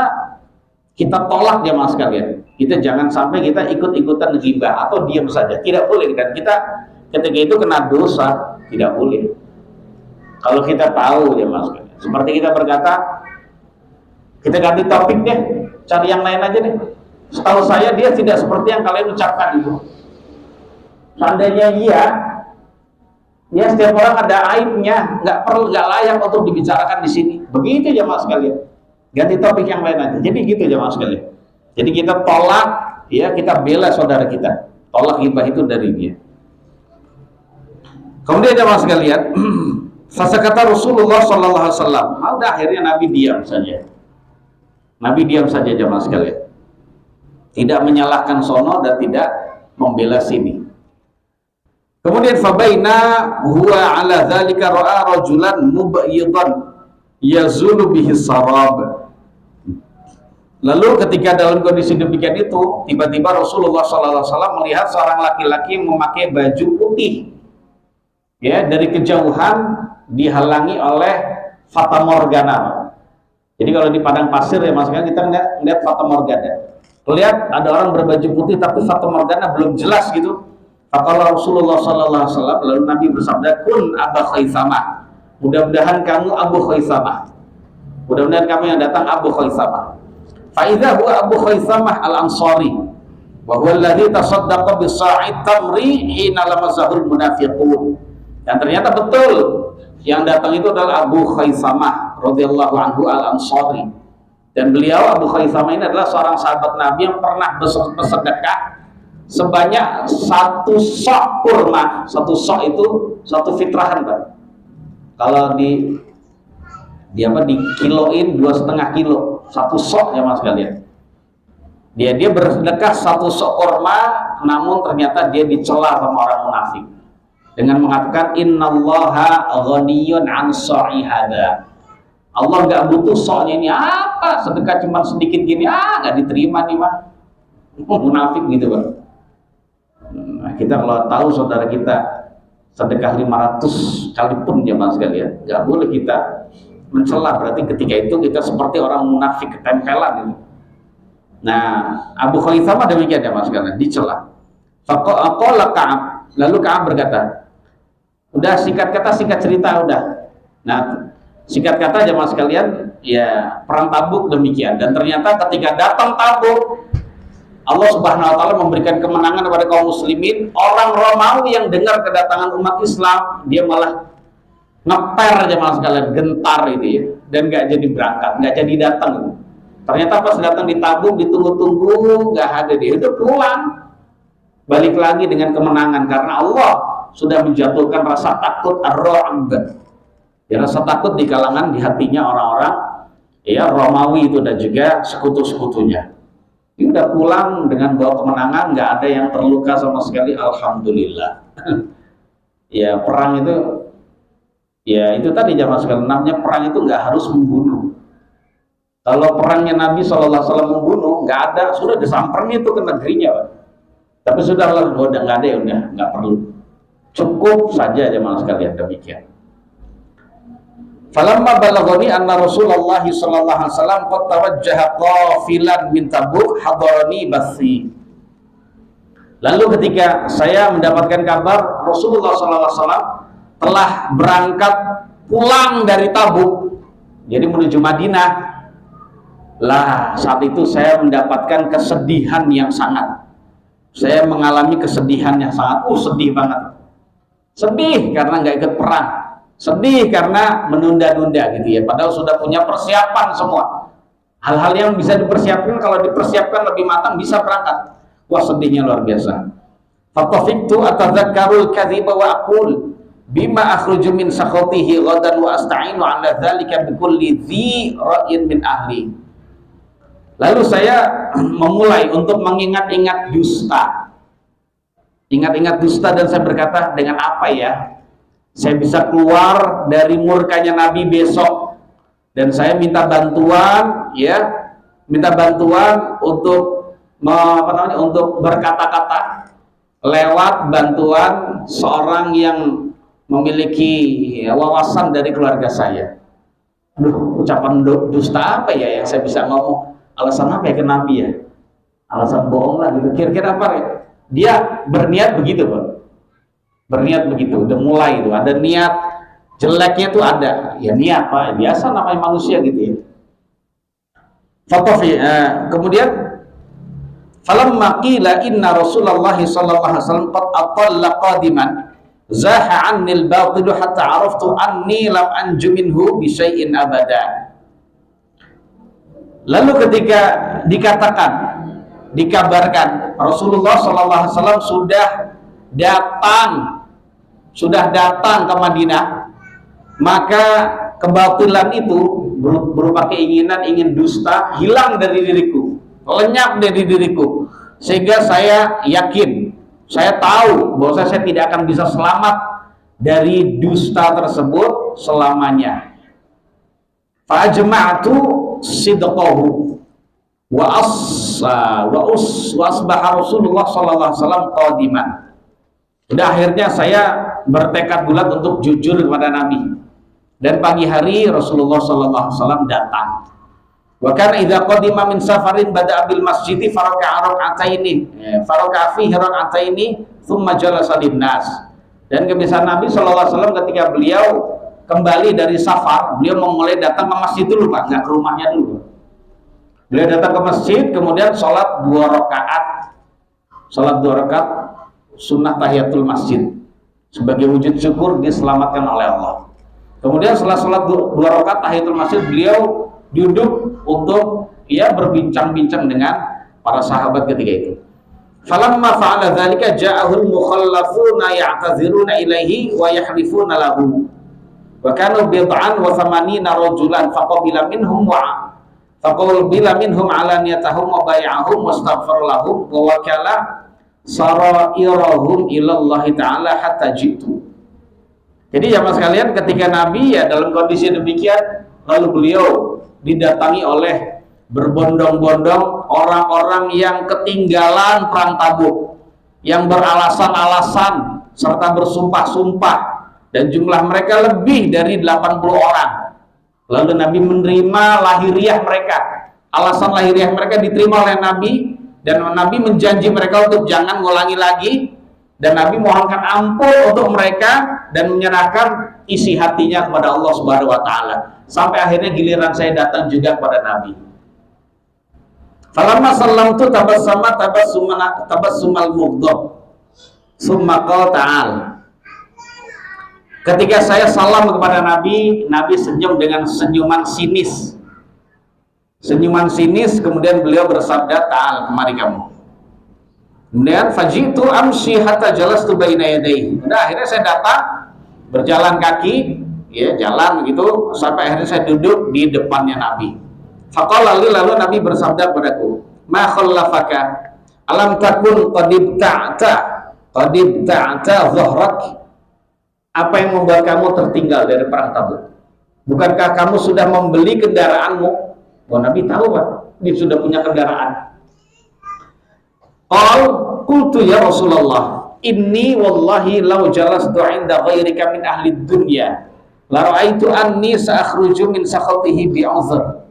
kita tolak jamaah sekalian. Kita jangan sampai kita ikut-ikutan gibah atau diam saja. Tidak boleh. Dan kita ketika itu kena dosa. Tidak boleh. Kalau kita tahu jamaah sekalian. Seperti kita berkata, kita ganti topik deh, cari yang lain aja deh. Setahu saya dia tidak seperti yang kalian ucapkan itu. Seandainya iya, ya setiap orang ada aibnya, nggak layak untuk dibicarakan di sini. Begitu jamaah sekalian. Ganti topik yang lain aja. Jadi gitu jamaah sekalian. Jadi kita tolak, ya kita bela saudara kita. Tolak gibah itu dari dia. Kemudian jamaah sekalian, kata Rasulullah sallallahu alaihi wasallam. Udah akhirnya Nabi diam saja. Nabi diam saja jamaah sekalian. Tidak menyalahkan sono dan tidak membela sini. Kemudian fabaina huwa ala dzalika ra'a rajulan mubyidan yazulu bihi sarab. Lalu ketika dalam kondisi demikian itu, tiba-tiba Rasulullah SAW melihat seorang laki-laki memakai baju putih. Ya, dari kejauhan dihalangi oleh fata morgana. Jadi kalau di padang pasir ya Mas, kita lihat fata morgana. Lihat ada orang berbaju putih tapi fata morgana belum jelas gitu. Faqala Rasulullah SAW, lalu Nabi bersabda, kun Aba Khaisamah. Mudah-mudahan kamu Abu Khaisamah. Mudah-mudahan kamu yang datang Abu Khaisamah. Fa'idha huwa Abu Khaisamah al-Ansari wa huwa alladhi tasaddaqa bis-sa'i tamri hina lamazahul munafiqun. Dan ternyata betul yang datang itu adalah Abu Khaisamah radhiyallahu anhu al-Ansari. Dan beliau Abu Khaisamah ini adalah seorang sahabat Nabi yang pernah bersedekah sebanyak satu sok kurma. Satu sok itu satu fitrahan, Pak. Kalau di kiloin 2,5 kilo satu sok ya Mas kalian. Dia bersedekah satu sok kurma, namun ternyata dia dicela sama orang munafik dengan mengatakan innallaha ghaniyun an sa'i hada. Allah nggak butuh soknya ini, apa sedekah cuma sedikit gini, nggak diterima nih Pak. Munafik gitu Pak. Nah, kita kalau tahu saudara kita sedekah 500 kali pun jemaah sekalian, nggak boleh kita mencela. Berarti ketika itu kita seperti orang munafik ketempelan itu. Nah, Abu Khawithah demikian jemaah sekalian, dicela. Faqala Ka'ab, lalu Ka'ab berkata, udah singkat kata singkat cerita udah. Nah, singkat kata jemaah sekalian, ya perang Tabuk demikian. Dan ternyata ketika datang Tabuk, Allah Subhanahu wa taala memberikan kemenangan kepada kaum muslimin. Orang Romawi yang dengar kedatangan umat Islam, dia malah ngeper jemaah sekalian, gentar itu ya, dan nggak jadi berangkat, nggak jadi datang. Ternyata pas datang di Tabuk, ditunggu-tunggu, nggak ada, dia udah pulang, balik lagi dengan kemenangan karena Allah sudah menjatuhkan rasa takut ar-ru'b. Ya, rasa takut di kalangan, di hatinya orang-orang ya Romawi itu dan juga sekutu-sekutunya. Dia udah pulang dengan bawa kemenangan, nggak ada yang terluka sama sekali, alhamdulillah. Ya perang itu, ya itu tadi jamaah sekalian, namanya perang itu nggak harus membunuh. Kalau perangnya Nabi SAW membunuh, nggak ada, sudah disamperin itu ke negerinya, Pak. Tapi sudahlah, udah nggak ada ya, udah nggak perlu. Cukup saja jamaah sekalian, demikian. Falamma balaghani anna Rasulullah sallallahu alaihi wasallam qad tawajjaha qafilan min Tabuk hadarani bathi. Lalu ketika saya mendapatkan kabar Rasulullah sallallahu alaihi wasallam telah berangkat pulang dari Tabuk, jadi menuju Madinah, lah saat itu saya mendapatkan kesedihan yang sangat. Saya mengalami kesedihan yang sangat, sedih banget. Sedih karena nggak ikut perang. Sedih karena menunda-nunda gitu ya, padahal sudah punya persiapan semua. Hal-hal yang bisa dipersiapkan, kalau dipersiapkan lebih matang bisa berangkat. Wah, sedihnya luar biasa. Fatafiktu atadzakkarul kadhiba wa aqul bima akhruju min sakhatihi ghadan wa asta'inu ala dzalika bikulli dhi ra'yin min ahli. Lalu saya memulai untuk mengingat-ingat dusta. Ingat-ingat dusta, dan saya berkata, dengan apa ya saya bisa keluar dari murkanya Nabi besok? Dan saya minta bantuan, ya, minta bantuan untuk untuk berkata-kata lewat bantuan seorang yang memiliki wawasan dari keluarga saya. Aduh, ucapan dusta apa ya yang saya bisa ngomong? Alasan apa ya ke Nabi ya? Alasan bohong lah gitu. Kira-kira apa ya? Dia berniat begitu, Pak. Berniat begitu, udah mulai itu, ada niat jeleknya tuh ada, ya niat Pak, biasa namanya manusia gitu ya. Kemudian falamma qila inna Rasulullah sallallahu alaihi wasallam qad atalla qadiman zaha anni al-batil hatta araftu anni lam anju minhu bi syai'in abada. Lalu ketika dikatakan, dikabarkan Rasulullah sallallahu alaihi wasallam sudah datang ke Madinah, maka kebatilan itu berupa keinginan, ingin dusta, hilang dari diriku, lenyap dari diriku, sehingga saya yakin, saya tahu bahwa saya tidak akan bisa selamat dari dusta tersebut selamanya. Fa'ajma'tu sidqahu wa asbaha Rasulullah sallallahu alaihi wasallam qadiman. Udah akhirnya saya bertekad bulat untuk jujur kepada Nabi. Dan pagi hari Rasulullah sallallahu alaihi wasallam datang. Wa kana idza qadima min safarin bada'a bil masjidi faraka'a rak'ataini. Faraka'a fihi rak'ataini thumma jalasa linnas. Dan kebiasaan Nabi sallallahu alaihi wasallam ketika beliau kembali dari safar, beliau memulai datang ke masjid dulu, Pak, enggak ke rumahnya dulu. Beliau datang ke masjid, kemudian sholat 2 rakaat. Sholat 2 rakaat sunnah tahiyatul masjid sebagai wujud syukur diselamatkan oleh Allah. Kemudian setelah sholat 2 rakaat tahiyatul masjid, beliau duduk untuk berbincang-bincang dengan para sahabat ketika itu. Falamma fa'ala dzalika ja'ahul mukhallafuna ya'taziruna ilaihi wa yahlifuna lahu. Wa kanu bid'an wa thamanina rajulan faqabila minhum alaniyatahum wa bai'ahum wastaghfar lahum wa wakala sarairahum ilallahi ta'ala hatta jitu. Jadi jamaah sekalian, ketika Nabi dalam kondisi demikian, lalu beliau didatangi oleh berbondong-bondong orang-orang yang ketinggalan perang Tabuk, yang beralasan-alasan serta bersumpah-sumpah, dan jumlah mereka lebih dari 80 orang. Lalu Nabi menerima lahiriah mereka. Alasan lahiriah mereka diterima oleh Nabi, dan Nabi menjanji mereka untuk jangan ngulangi lagi, dan Nabi mohonkan ampun untuk mereka dan menyerahkan isi hatinya kepada Allah Subhanahu wa taala. Sampai akhirnya giliran saya datang juga kepada Nabi. Falamma sallamtu tabassumal mughdab. Summa qala ta'ala. Ketika saya salam kepada Nabi, Nabi senyum dengan senyuman sinis. Senyuman sinis, kemudian beliau bersabda, "Ta'al, kemari kamu." Kemudian fajitu amshi hatta jalastu baina yadayhi. Udah, akhirnya saya datang berjalan kaki, ya, jalan begitu sampai akhirnya saya duduk di depannya Nabi. Faqala lalu Nabi bersabda kepadaku, "Ma khallafaka? Alam takun qad ibta'ta dhahrak?" Apa yang membuat kamu tertinggal dari perang Tabuk? Bukankah kamu sudah membeli kendaraanmu? Oh, Nabi tahu, Pak, dia sudah punya kendaraan. Qultu ya Rasulullah, inni wallahi law jalastu 'inda ghairika min ahli dunya la ra'aitu anni sa'khruju min sakhatihi bi'udhr.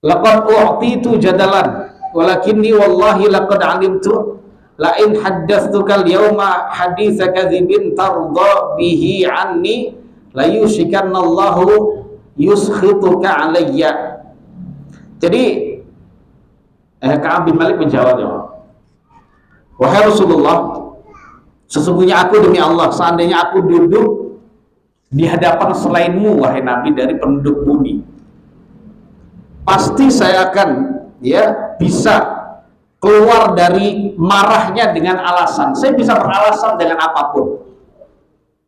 Laqad u'titu jadalan walakinni wallahi laqad 'alimtu la in haddathtuka al-yawma haditha kadhibin tarda bihi 'anni la yushikanna Allahu yuskhituka 'alayya. Jadi Ka'ab bin Malik menjawab, ya, wahai Rasulullah, sesungguhnya aku demi Allah, seandainya aku duduk di hadapan selainmu, wahai Nabi, dari penduduk bumi, pasti saya akan, ya, bisa keluar dari marahnya dengan alasan. Saya bisa beralasan dengan apapun.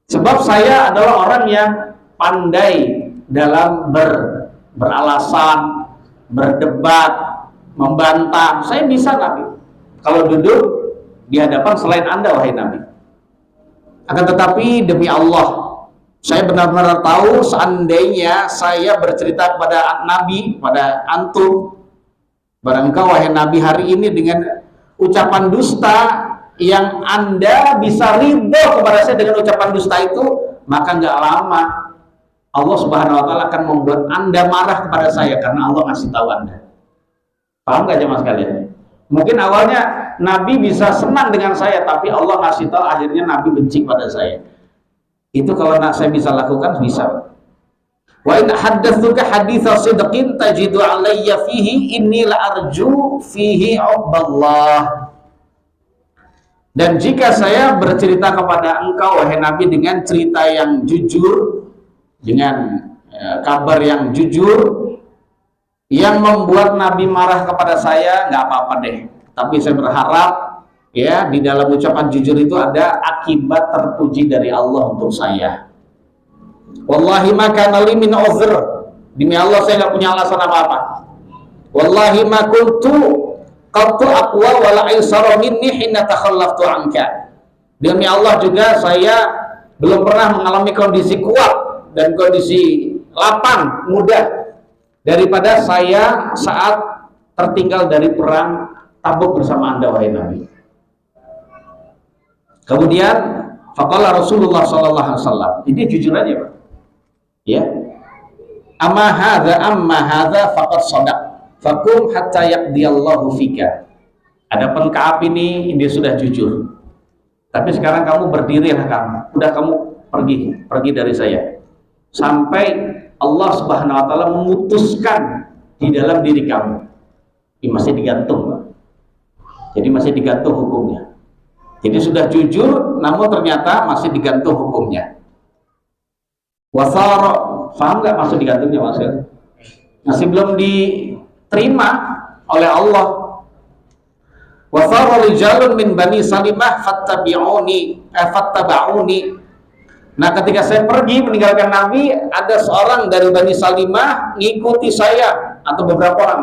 Sebab saya adalah orang yang pandai dalam beralasan, berdebat, membantah. Saya bisa, Nabi, kalau duduk di hadapan selain Anda, wahai Nabi. Akan tetapi demi Allah, saya benar-benar tahu seandainya saya bercerita kepada Nabi, pada antum, pada engkau, wahai Nabi, hari ini dengan ucapan dusta yang Anda bisa ridho kepada saya dengan ucapan dusta itu, maka nggak lama Allah Subhanahu wa taala akan membuat Anda marah kepada saya karena Allah ngasih tahu Anda. Paham nggak jemaah sekalian? Mungkin awalnya Nabi bisa senang dengan saya, tapi Allah ngasih tahu, akhirnya Nabi benci pada saya. Itu kalau saya bisa lakukan, bisa. Wa in haddatsuka haditsa sidqin tajidu alayya fihi inni la arju fihi uqballah. Dan jika saya bercerita kepada engkau, wahai Nabi, dengan cerita yang jujur, dengan kabar yang jujur, yang membuat Nabi marah kepada saya, nggak apa-apa deh. Tapi saya berharap, ya, di dalam ucapan jujur itu ada akibat terpuji dari Allah untuk saya. Wallahi ma kana li min uzr. Demi Allah, saya nggak punya alasan apa-apa. Wallahi ma kuntu qattu aqwa wa la aysara minni hina takhallaftu anka. Demi Allah juga, saya belum pernah mengalami kondisi kuat dan kondisi lapang, mudah daripada saya saat tertinggal dari perang Tabuk bersama Anda, wahai Nabi. Kemudian faqala Rasulullah sallallahu alaihi wasallam, ini jujur aja, Pak, ya, amma hadza faqad shadaq fakum hatta yaqdiyallahu fika. Adapun Ka'ab ini dia sudah jujur, tapi sekarang kamu berdirilah, kamu pergi dari saya sampai Allah Subhanahu wa taala memutuskan di dalam diri kamu. Ini masih digantung, Pak. Jadi masih digantung hukumnya. Jadi sudah jujur, namun ternyata masih digantung hukumnya. Wasara, paham nggak maksud digantungnya, Mas? Masih belum diterima oleh Allah. Wasara rijalun min bani Salimah fattaba'uni. Nah, ketika saya pergi meninggalkan Nabi, ada seorang dari Bani Salimah ngikuti saya, atau beberapa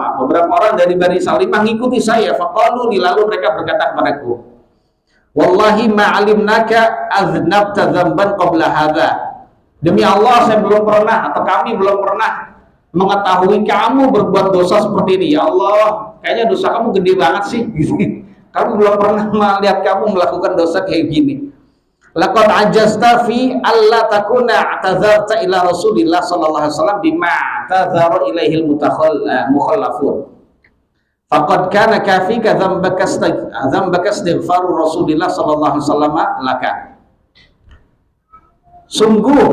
orang dari Bani Salimah ngikuti saya. Faqalu, lalu mereka berkata kepadaku, wallahi ma'alimnaka aznabta dzamban qabla hadza. Demi Allah, saya belum pernah, atau kami belum pernah mengetahui kamu berbuat dosa seperti ini. Ya Allah, kayaknya dosa kamu gede banget sih. Kami belum pernah melihat kamu melakukan dosa kayak gini. Laqad ajazta fi alla takuna i'tazarta ila Rasulillah sallallahu alaihi wasallam bima i'tazara ilaihi al-mukhallafun. Faqad kana kafika dzambaka istighfaru Rasulillah sallallahu alaihi wasallam laka. Sungguh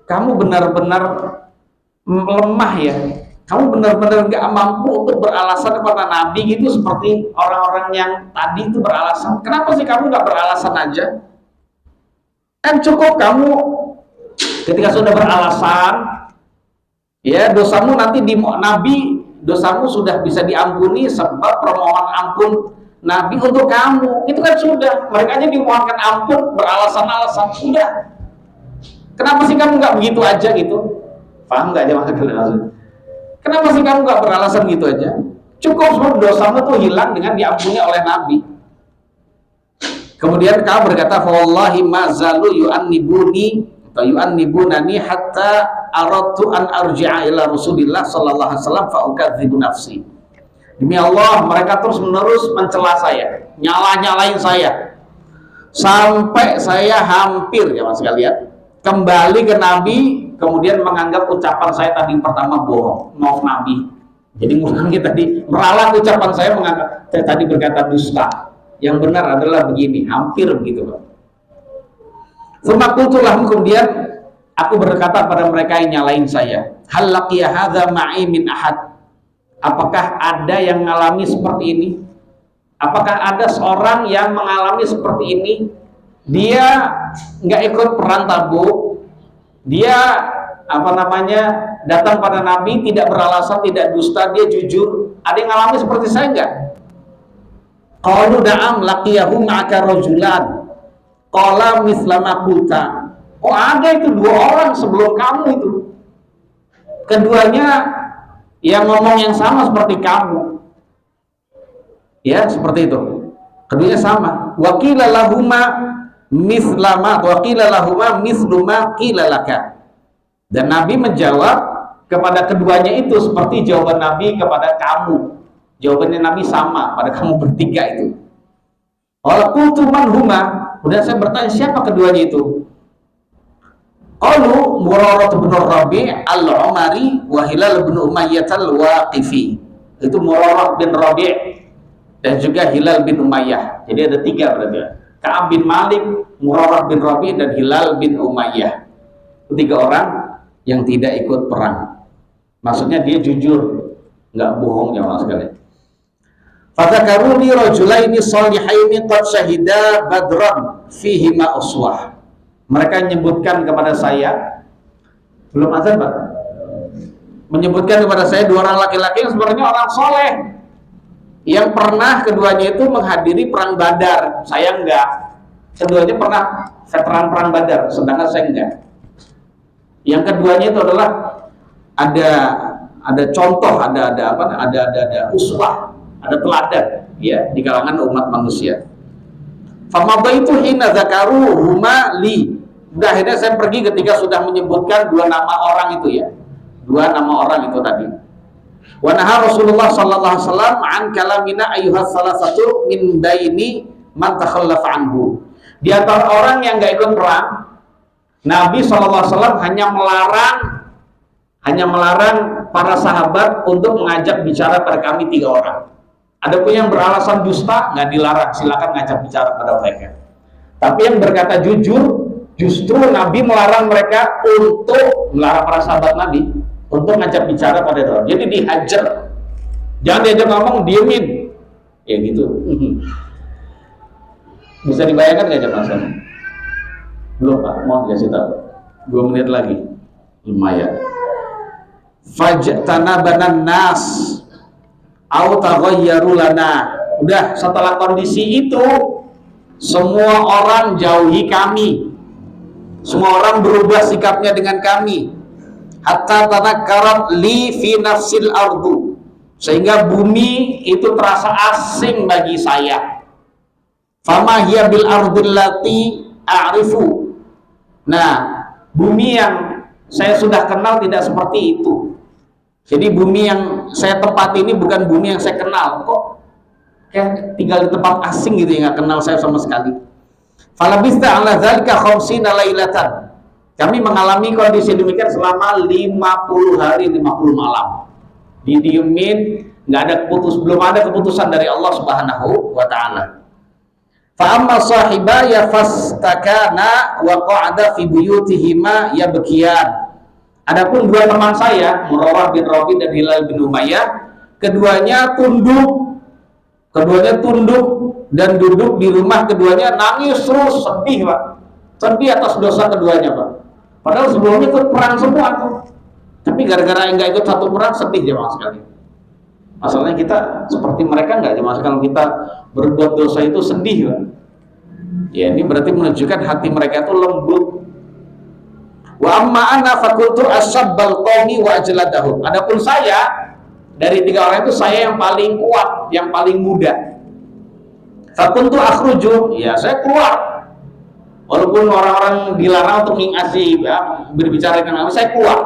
kamu benar-benar lemah ya. Kamu benar-benar nggak mampu untuk beralasan kepada Nabi gitu seperti orang-orang yang tadi itu beralasan. Kenapa sih kamu nggak beralasan aja? Kan cukup kamu ketika sudah beralasan, ya dosamu nanti di Nabi, dosamu sudah bisa diampuni sebab permohonan ampun Nabi untuk kamu. Itu kan sudah, mereka aja dimohonkan ampun beralasan-alasan sudah. Kenapa sih kamu nggak begitu aja gitu? Paham nggak aja maksudnya? Kenapa sih kamu nggak beralasan gitu aja? Cukup sebab dosamu tuh hilang dengan diampuni oleh Nabi. Kemudian kamu berkata, "Wallahi ma zalu yu'annibuni atau yu'annibunani hatta aradtu an arji'a ila Rasulillah sallallahu alaihi wasallam fa ukadzibu nafsi." Demi Allah, mereka terus-menerus mencela saya, nyala-nyalain saya. Sampai saya hampir ya Mas sekalian, kembali ke Nabi, kemudian menganggap ucapan saya tadi pertama bohong, maaf Nabi. Jadi ngulangi tadi, meralat ucapan saya, menganggap saya tadi berkata dusta. Yang benar adalah begini, hampir begitu Pak. Semakultulah kemudian aku berkata pada mereka yang nyalain saya, hal laqiya hadza ma'i min ahad. Apakah ada yang mengalami seperti ini? Apakah ada seorang yang mengalami seperti ini? Dia nggak ikut perang Tabuk, dia datang pada Nabi tidak beralasan, tidak dusta, dia jujur. Ada yang mengalami seperti saya nggak? Qalu na'am laqiyahu ma'aka rajulan qala mislama qulta. Oh ada itu dua orang sebelum kamu itu. Keduanya yang ngomong yang sama seperti kamu. Ya, seperti itu. Keduanya sama. Wa qila lahuma mislama wa qila lahuma misluma qila laka. Dan Nabi menjawab kepada keduanya itu seperti jawaban Nabi kepada kamu. Jawabannya Nabi sama pada kamu bertiga itu. Qultu man huma? Kemudian saya bertanya siapa keduanya itu? Qalu Murarah bin Rabi' al-Umari wa Hilal bin Umayyah al-Waqifi. Itu Murarah bin Rabi' dan juga Hilal bin Umayyah. Jadi ada tiga berarti. Ka'ab bin Malik, Murarah bin Rabi' dan Hilal bin Umayyah. Tiga orang yang tidak ikut perang. Maksudnya dia jujur, nggak bohong ya Mas sekalian. Fadzakaruni rajulaini shalihaini qad syahida badran fihi ma uswah. Mereka menyebutkan kepada saya, belum azan Pak, menyebutkan kepada saya dua orang laki-laki yang sebenarnya orang soleh, yang pernah keduanya itu menghadiri perang Badar. Saya enggak. Keduanya pernah veteran perang Badar, sedangkan saya enggak. Yang keduanya itu adalah ada contoh, ada uswah, ada teladan ya di kalangan umat manusia. Famadaitu hina zakaru huma li. Udah akhirnya saya pergi ketika sudah menyebutkan dua nama orang itu ya. Dua nama orang itu tadi. Wa naha Rasulullah sallallahu alaihi wasallam an kalamina ayyuhas salasatu min baini man takhallafa anhu. Di antara orang yang enggak ikut perang, Nabi sallallahu alaihi wasallam hanya melarang para sahabat untuk mengajak bicara pada kami tiga orang. Adapun yang beralasan dusta nggak dilarang, silakan ngajak bicara pada mereka. Tapi yang berkata jujur, justru Nabi melarang mereka untuk melarang para sahabat Nabi untuk ngajak bicara pada orang. Jadi dihajar, jangan diajak ngomong, diemin, ya gitu. Bisa dibayangkan nggak jemaah saya? Belum Pak, mau dikasih tahu. 2 menit lagi, lumayan. Fajtanabanan nas au taghayyaru lana. Udah setelah kondisi itu semua orang jauhi kami. Semua orang berubah sikapnya dengan kami. Hatta tanakkarat li fi nafsil ardu. Sehingga bumi itu terasa asing bagi saya. Fama hiya bil ardil lati a'rifu. Nah, bumi yang saya sudah kenal tidak seperti itu. Jadi bumi yang saya tempati ini bukan bumi yang saya kenal. Kok kayak tinggal di tempat asing gitu yang nggak kenal saya sama sekali. Falabista ala dzalika khamsina lailatan. Kami mengalami kondisi demikian selama 50 hari 50 malam. Didiemin, belum ada keputusan dari Allah Subhanahu wa taala. Fa amma sahibaya fastakana wa qa'ada fi buyutihima yabkiyan. Adapun dua teman saya, Murarah bin Rabi dan Hilal bin Umayyah, keduanya tunduk dan duduk di rumah, keduanya nangis terus, sedih Pak, sedih atas dosa keduanya Pak. Padahal sebelumnya ikut perang semua tuh, tapi gara-gara enggak ikut satu perang sedih jemaah sekalian. Masalahnya kita seperti mereka enggak jemaah sekalian, kita berbuat dosa itu sedih Pak. Ya ini berarti menunjukkan hati mereka itu lembut. Wa amma ana fakultu asyabbal qaumi wa ajladahum. Adapun saya dari tiga orang itu saya yang paling kuat, yang paling muda. Fakuntu akhruju, ya saya keluar. Walaupun orang-orang dilarang untuk mengasih berbicara dengan kami, saya keluar.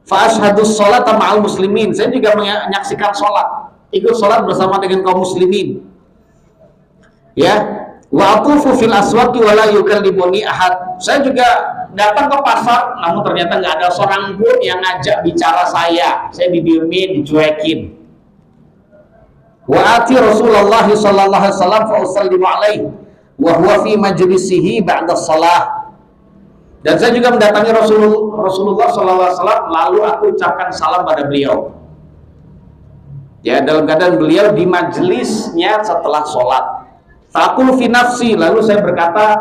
Fa ashhadus sholata ma'al muslimin. Saya juga menyaksikan sholat, ikut sholat bersama dengan kaum muslimin. Ya. Wa atufu fil aswaqi wa la yukallimuni ahad. Saya juga datang ke pasar, namun ternyata nggak ada seorang pun yang ngajak bicara saya. Saya didiemin, dicuekin. Wa ati Rasulullah sallallahu alaihi wasallam fa usallimu alaihi wa huwa fi majlisihi ba'da shalah. Dan saya juga mendatangi Rasulullah sallallahu alaihi wasallam, lalu aku ucapkan salam pada beliau. Ya, dalam keadaan beliau di majelisnya setelah sholat. Faqulu fi nafsi, lalu saya berkata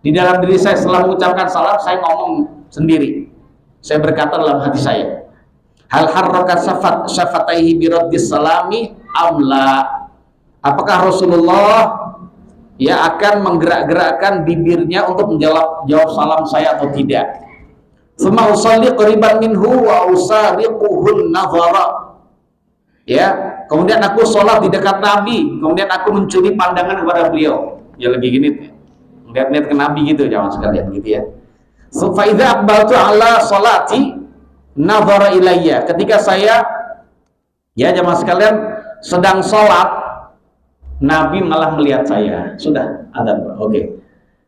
di dalam diri saya setelah mengucapkan salam, saya ngomong sendiri. Saya berkata dalam hati saya, hal harraka syafataihi bi raddis salami amla. Apakah Rasulullah akan menggerak-gerakkan bibirnya untuk menjawab salam saya atau tidak? Tsumma usalli qariban minhu wa usariquhun nazara. Ya, kemudian aku sholat di dekat Nabi, kemudian aku mencuri pandangan kepada beliau. Ya lagi gini, lihat-lihat ke Nabi gitu, jangan sekalian gitu ya. Fa idza aqbaltu ala sholati nazara ilayya. Ketika saya jamaah sekalian sedang sholat, Nabi malah melihat saya. Sudah adzan, oke.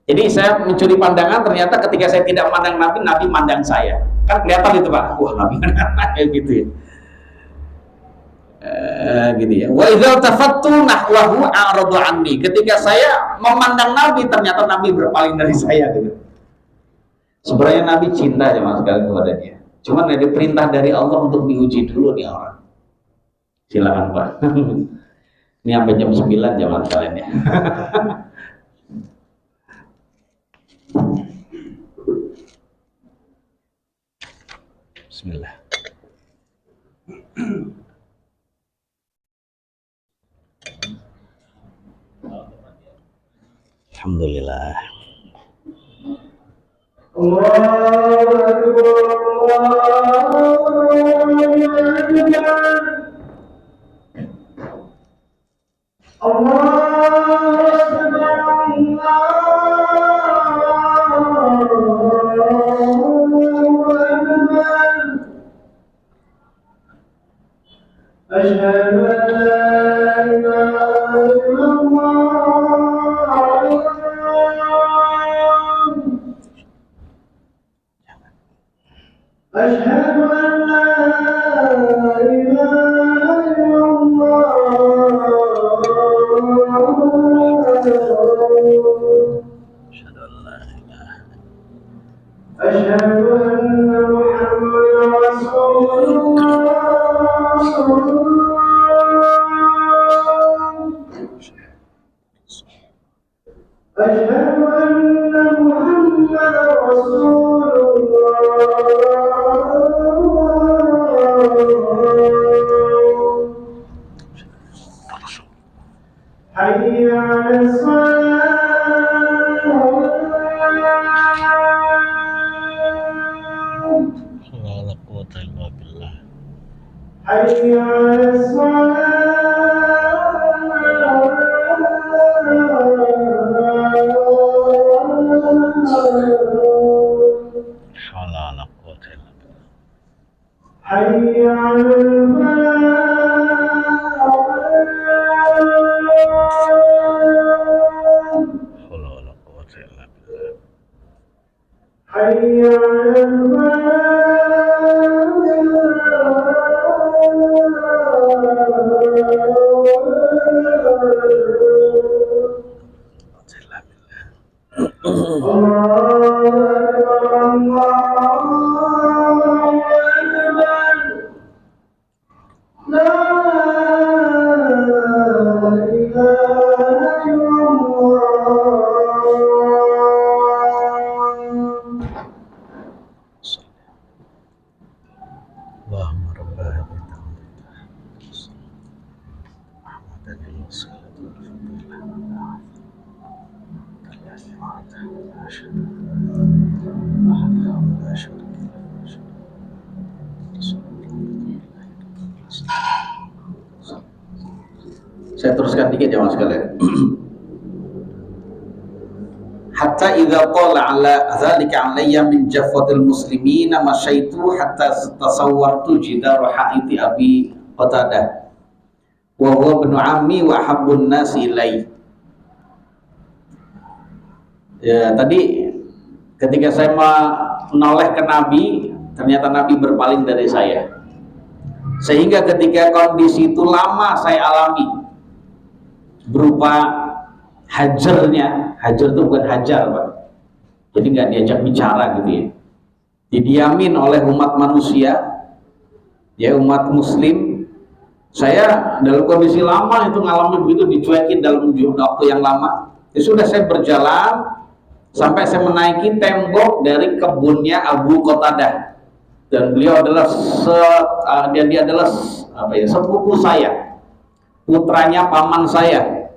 Jadi saya mencuri pandangan, ternyata ketika saya tidak memandang Nabi, Nabi mandang saya. Kan kelihatan itu Pak. Wah, Nabi kayak gitu ya. Gitu ya. Wa idza tafattu nahwahu a'radu anni. Ketika saya memandang Nabi, ternyata Nabi berpaling dari saya gitu. Sebenarnya Nabi cinta jemaah sekalian kepada dia. Cuman ada perintah dari Allah untuk diuji dulu nih orang. Silakan Pak. Ini sampai jam 9 jamaah sekalian ya. Bismillah. Alhamdulillah. Allahu لا إله إلا اللهم رب هذه Saya teruskan dikit ya mas sekalian. Hatta idza qala ala dzalika alayya min jafwatil muslimina masyaitu hatta tasawwartu jidar haiti abi Qatadah wa huwa ibnu ammi wa habbun nasi ilai. Ya, tadi ketika saya menoleh ke Nabi, ternyata Nabi berpaling dari saya. Sehingga ketika kondisi itu lama saya alami berupa hajarnya, hajar itu bukan hajar Pak, jadi nggak diajak bicara gitu ya, didiamin oleh umat manusia ya, umat muslim. Saya dalam kondisi lama itu ngalami begitu, dicuekin dalam waktu yang lama. Ya sudah, saya berjalan sampai saya menaiki tembok dari kebunnya Abu Qatadah, dan beliau adalah dia adalah sepupu saya, putranya paman saya,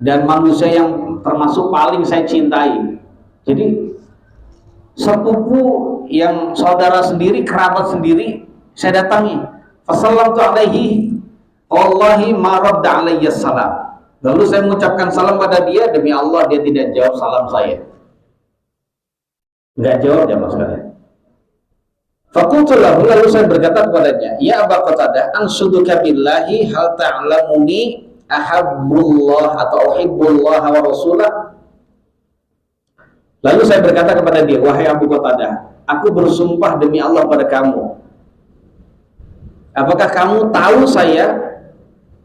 dan manusia yang termasuk paling saya cintai. Jadi sepupu yang saudara sendiri, kerabat sendiri, saya datangi. Fassalamtu alaihi wallahi ma radda alayya salam. Lalu saya mengucapkan salam pada dia, demi Allah dia tidak jawab salam saya. Enggak jawab ya mas sekalian. Faqultu lahu, lalu saya berkata kepadanya, ya Aba Qatadah, anshuduka billahi hal ta'lamuni ahabbullah atau uhibbullah wa rasulah. Lalu saya berkata kepada dia, wahai Abu Qatadah, aku bersumpah demi Allah pada kamu, apakah kamu tahu saya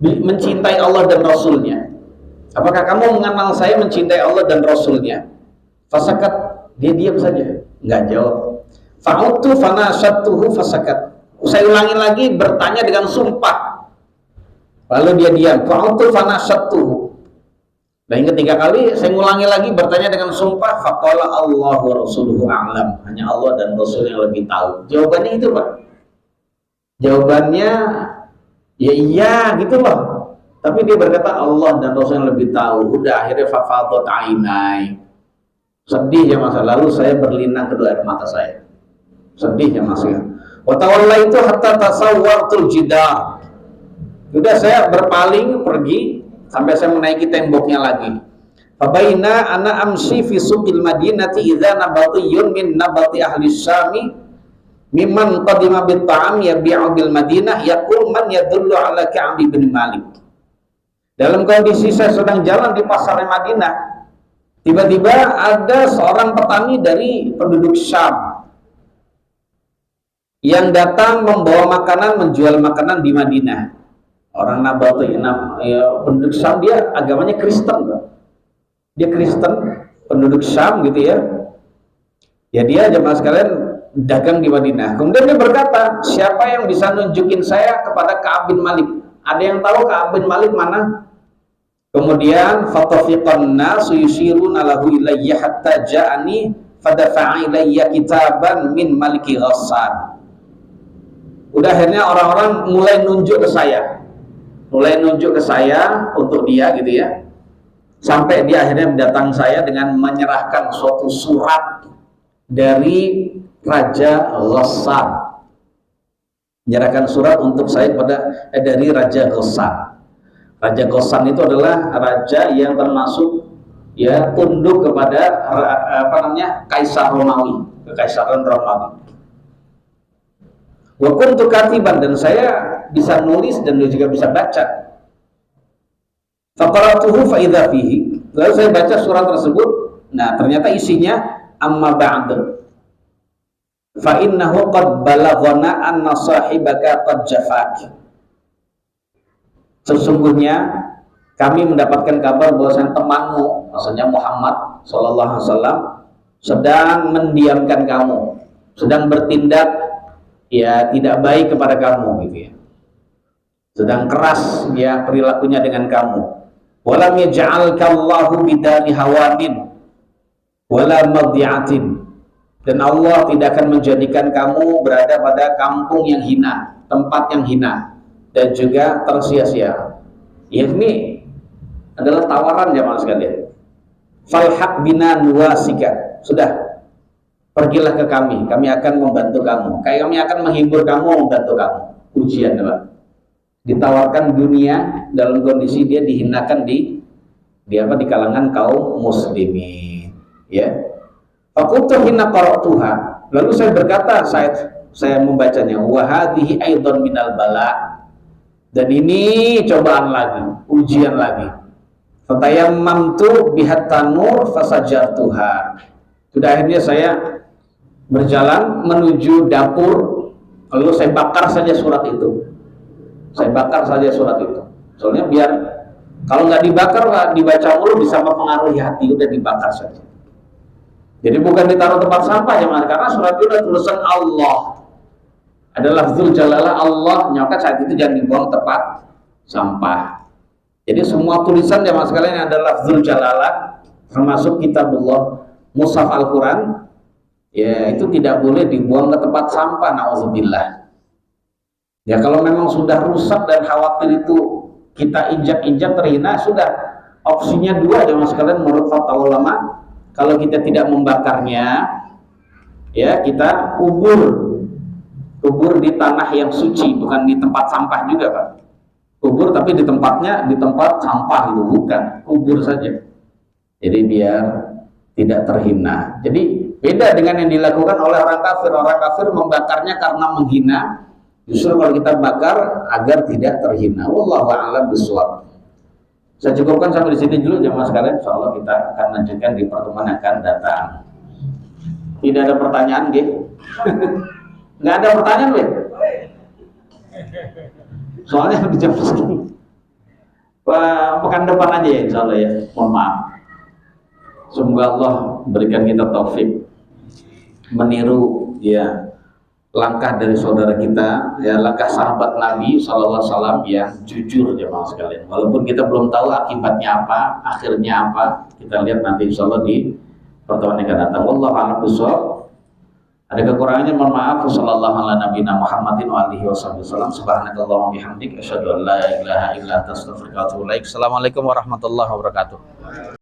mencintai Allah dan Rasulnya? Apakah kamu mengenal saya mencintai Allah dan Rasulnya? Fasakat, dia diam saja, nggak jawab. Fa'udtu fanashattuhu fasakat. Saya ulangi lagi, bertanya dengan sumpah. Lalu dia diam. Fa'udtu fanashattuhu. Dan ketiga kali saya ulangi lagi, bertanya dengan sumpah. Faqala Allah wa rasuluhu a'lam. Hanya Allah dan Rasul yang lebih tahu. Jawabannya itu Pak. Jawabannya ya iya gitu loh. Tapi dia berkata Allah dan Rasul yang lebih tahu. Udah akhirnya fafadat ainai. Sedih ya mas. Lalu saya berlinang kedua air mata saya. Sedih ya mas ya. Wa tawalla itu hatta tasawwartul jidar. Sudah saya berpaling pergi sampai saya menaiki temboknya lagi. Fabaina ana amsi fi suqil madinati idza nabatiyun min nabati ahli syami mimman qadima bit ta'am yabi'u bil madinah yaqul man yadullu ala Ka'b bin Malik. Dalam kondisi saya sedang jalan di pasar Madinah, tiba-tiba ada seorang petani dari penduduk Syam yang datang membawa makanan, menjual makanan di Madinah. Orang Nabati, penduduk Syam, dia agamanya Kristen, dia Kristen, penduduk Syam gitu ya. Ya dia jemaah sekalian dagang di Madinah. Kemudian dia berkata, siapa yang bisa nunjukin saya kepada Ka'b bin Malik? Ada yang tahu Ka'b bin Malik mana? Kemudian fatafiqan nasu yushiruna lahu ilayya hatta ja'ani fadafa'a ilayya kitaban min Maliki Ghassan. Udah akhirnya orang-orang mulai nunjuk ke saya, untuk dia gitu ya, sampai dia akhirnya mendatang saya dengan menyerahkan suatu surat dari Raja Ghassan, menyerahkan surat untuk saya dari Raja Ghassan. Raja Ghassan itu adalah raja yang termasuk ya tunduk kepada Kaisar Romawi, kekaisaran Romawi. Wa kuntu katiban, dan saya bisa nulis dan juga bisa baca. Faqara'tuhu fa idza fihi. Lalu saya baca surat tersebut. Nah, ternyata isinya amma ba'd. Fa innahu qad balaghana anna sahibaka qad jafak. Sesungguhnya kami mendapatkan kabar bahwasanya temanmu, maksudnya Muhammad sallallahu alaihi wasallam, sedang mendiamkan kamu, sedang bertindak ya tidak baik kepada kamu gitu ya. sedang keras ya perilakunya dengan kamu. Walam yaj'alka Allahu bidari hawanin wala madhi'atin, dan Allah tidak akan menjadikan kamu berada pada kampung yang hina, tempat yang hina dan juga tersia-sia. Ya, ini adalah tawaran jamaah sekalian. Falhaq bina nuwasika, sudah, pergilah ke kami akan membantu kamu, kami akan menghibur kamu, membantu kamu. Ujian, Pak. Ditawarkan dunia dalam kondisi dia dihinakan di kalangan kaum muslimin, ya. Fakultu hina qara'tuha, lalu saya berkata, saya membacanya, wa hadhihi aidan minal bala, dan ini cobaan lagi, ujian lagi. Fatayammamtu bihat tanur fasajartuha, sudah akhirnya saya berjalan menuju dapur, lalu saya bakar saja surat itu. Soalnya biar kalau nggak dibakar, nggak dibaca mulu, bisa mempengaruhi hati, udah dibakar saja. Jadi bukan ditaruh tempat sampah ya, karena surat itu udah tulisan Allah, ada lafzul jalalah Allah, nyokap saat itu jangan dibuang tempat sampah. Jadi semua tulisan ya mas sekalian yang ada lafzul jalalah, termasuk kitabullah, mushaf Al-Quran, ya itu tidak boleh dibuang ke tempat sampah, na'udzubillah. Ya kalau memang sudah rusak dan khawatir itu kita injak-injak terhina, sudah opsinya dua aja mas sekalian menurut fatwa ulama. Kalau kita tidak membakarnya, ya kita kubur di tanah yang suci, bukan di tempat sampah juga Pak. Kubur tapi di tempat sampah itu, bukan, kubur saja. Jadi biar tidak terhina. Jadi beda dengan yang dilakukan oleh orang kafir. Orang kafir membakarnya karena menghina. Justru kalau kita bakar agar tidak terhina. Wallahu a'lam bishawab. Saya cukupkan sampai di sini dulu jemaah sekalian. Insyaallah kita akan lanjutkan di pertemuan yang akan datang. Tidak ada pertanyaan, nggih? Nggak ada pertanyaan, weh. Soalnya di jam segini. Pekan depan aja ya, insyaallah ya. Mohon maaf. Semoga Allah berikan kita taufik meniru ya langkah dari saudara kita, ya langkah sahabat Nabi Sallallahu Alaihi Wasallam yang jujur jemaah sekalian. Walaupun kita belum tahu akibatnya apa, akhirnya apa, kita lihat nanti insya Allah di pertemuan yang akan datang. Wallahu a'lam bishawab. Ada kekurangannya mohon maaf. Sallallahu ala nabiyina Muhammadin wa alihi wasallam. Subhanakallahumma bihamdik asyhadu an la ilaha illa anta astaghfiruka wa atubu ilaik. Assalamualaikum warahmatullahi wabarakatuh.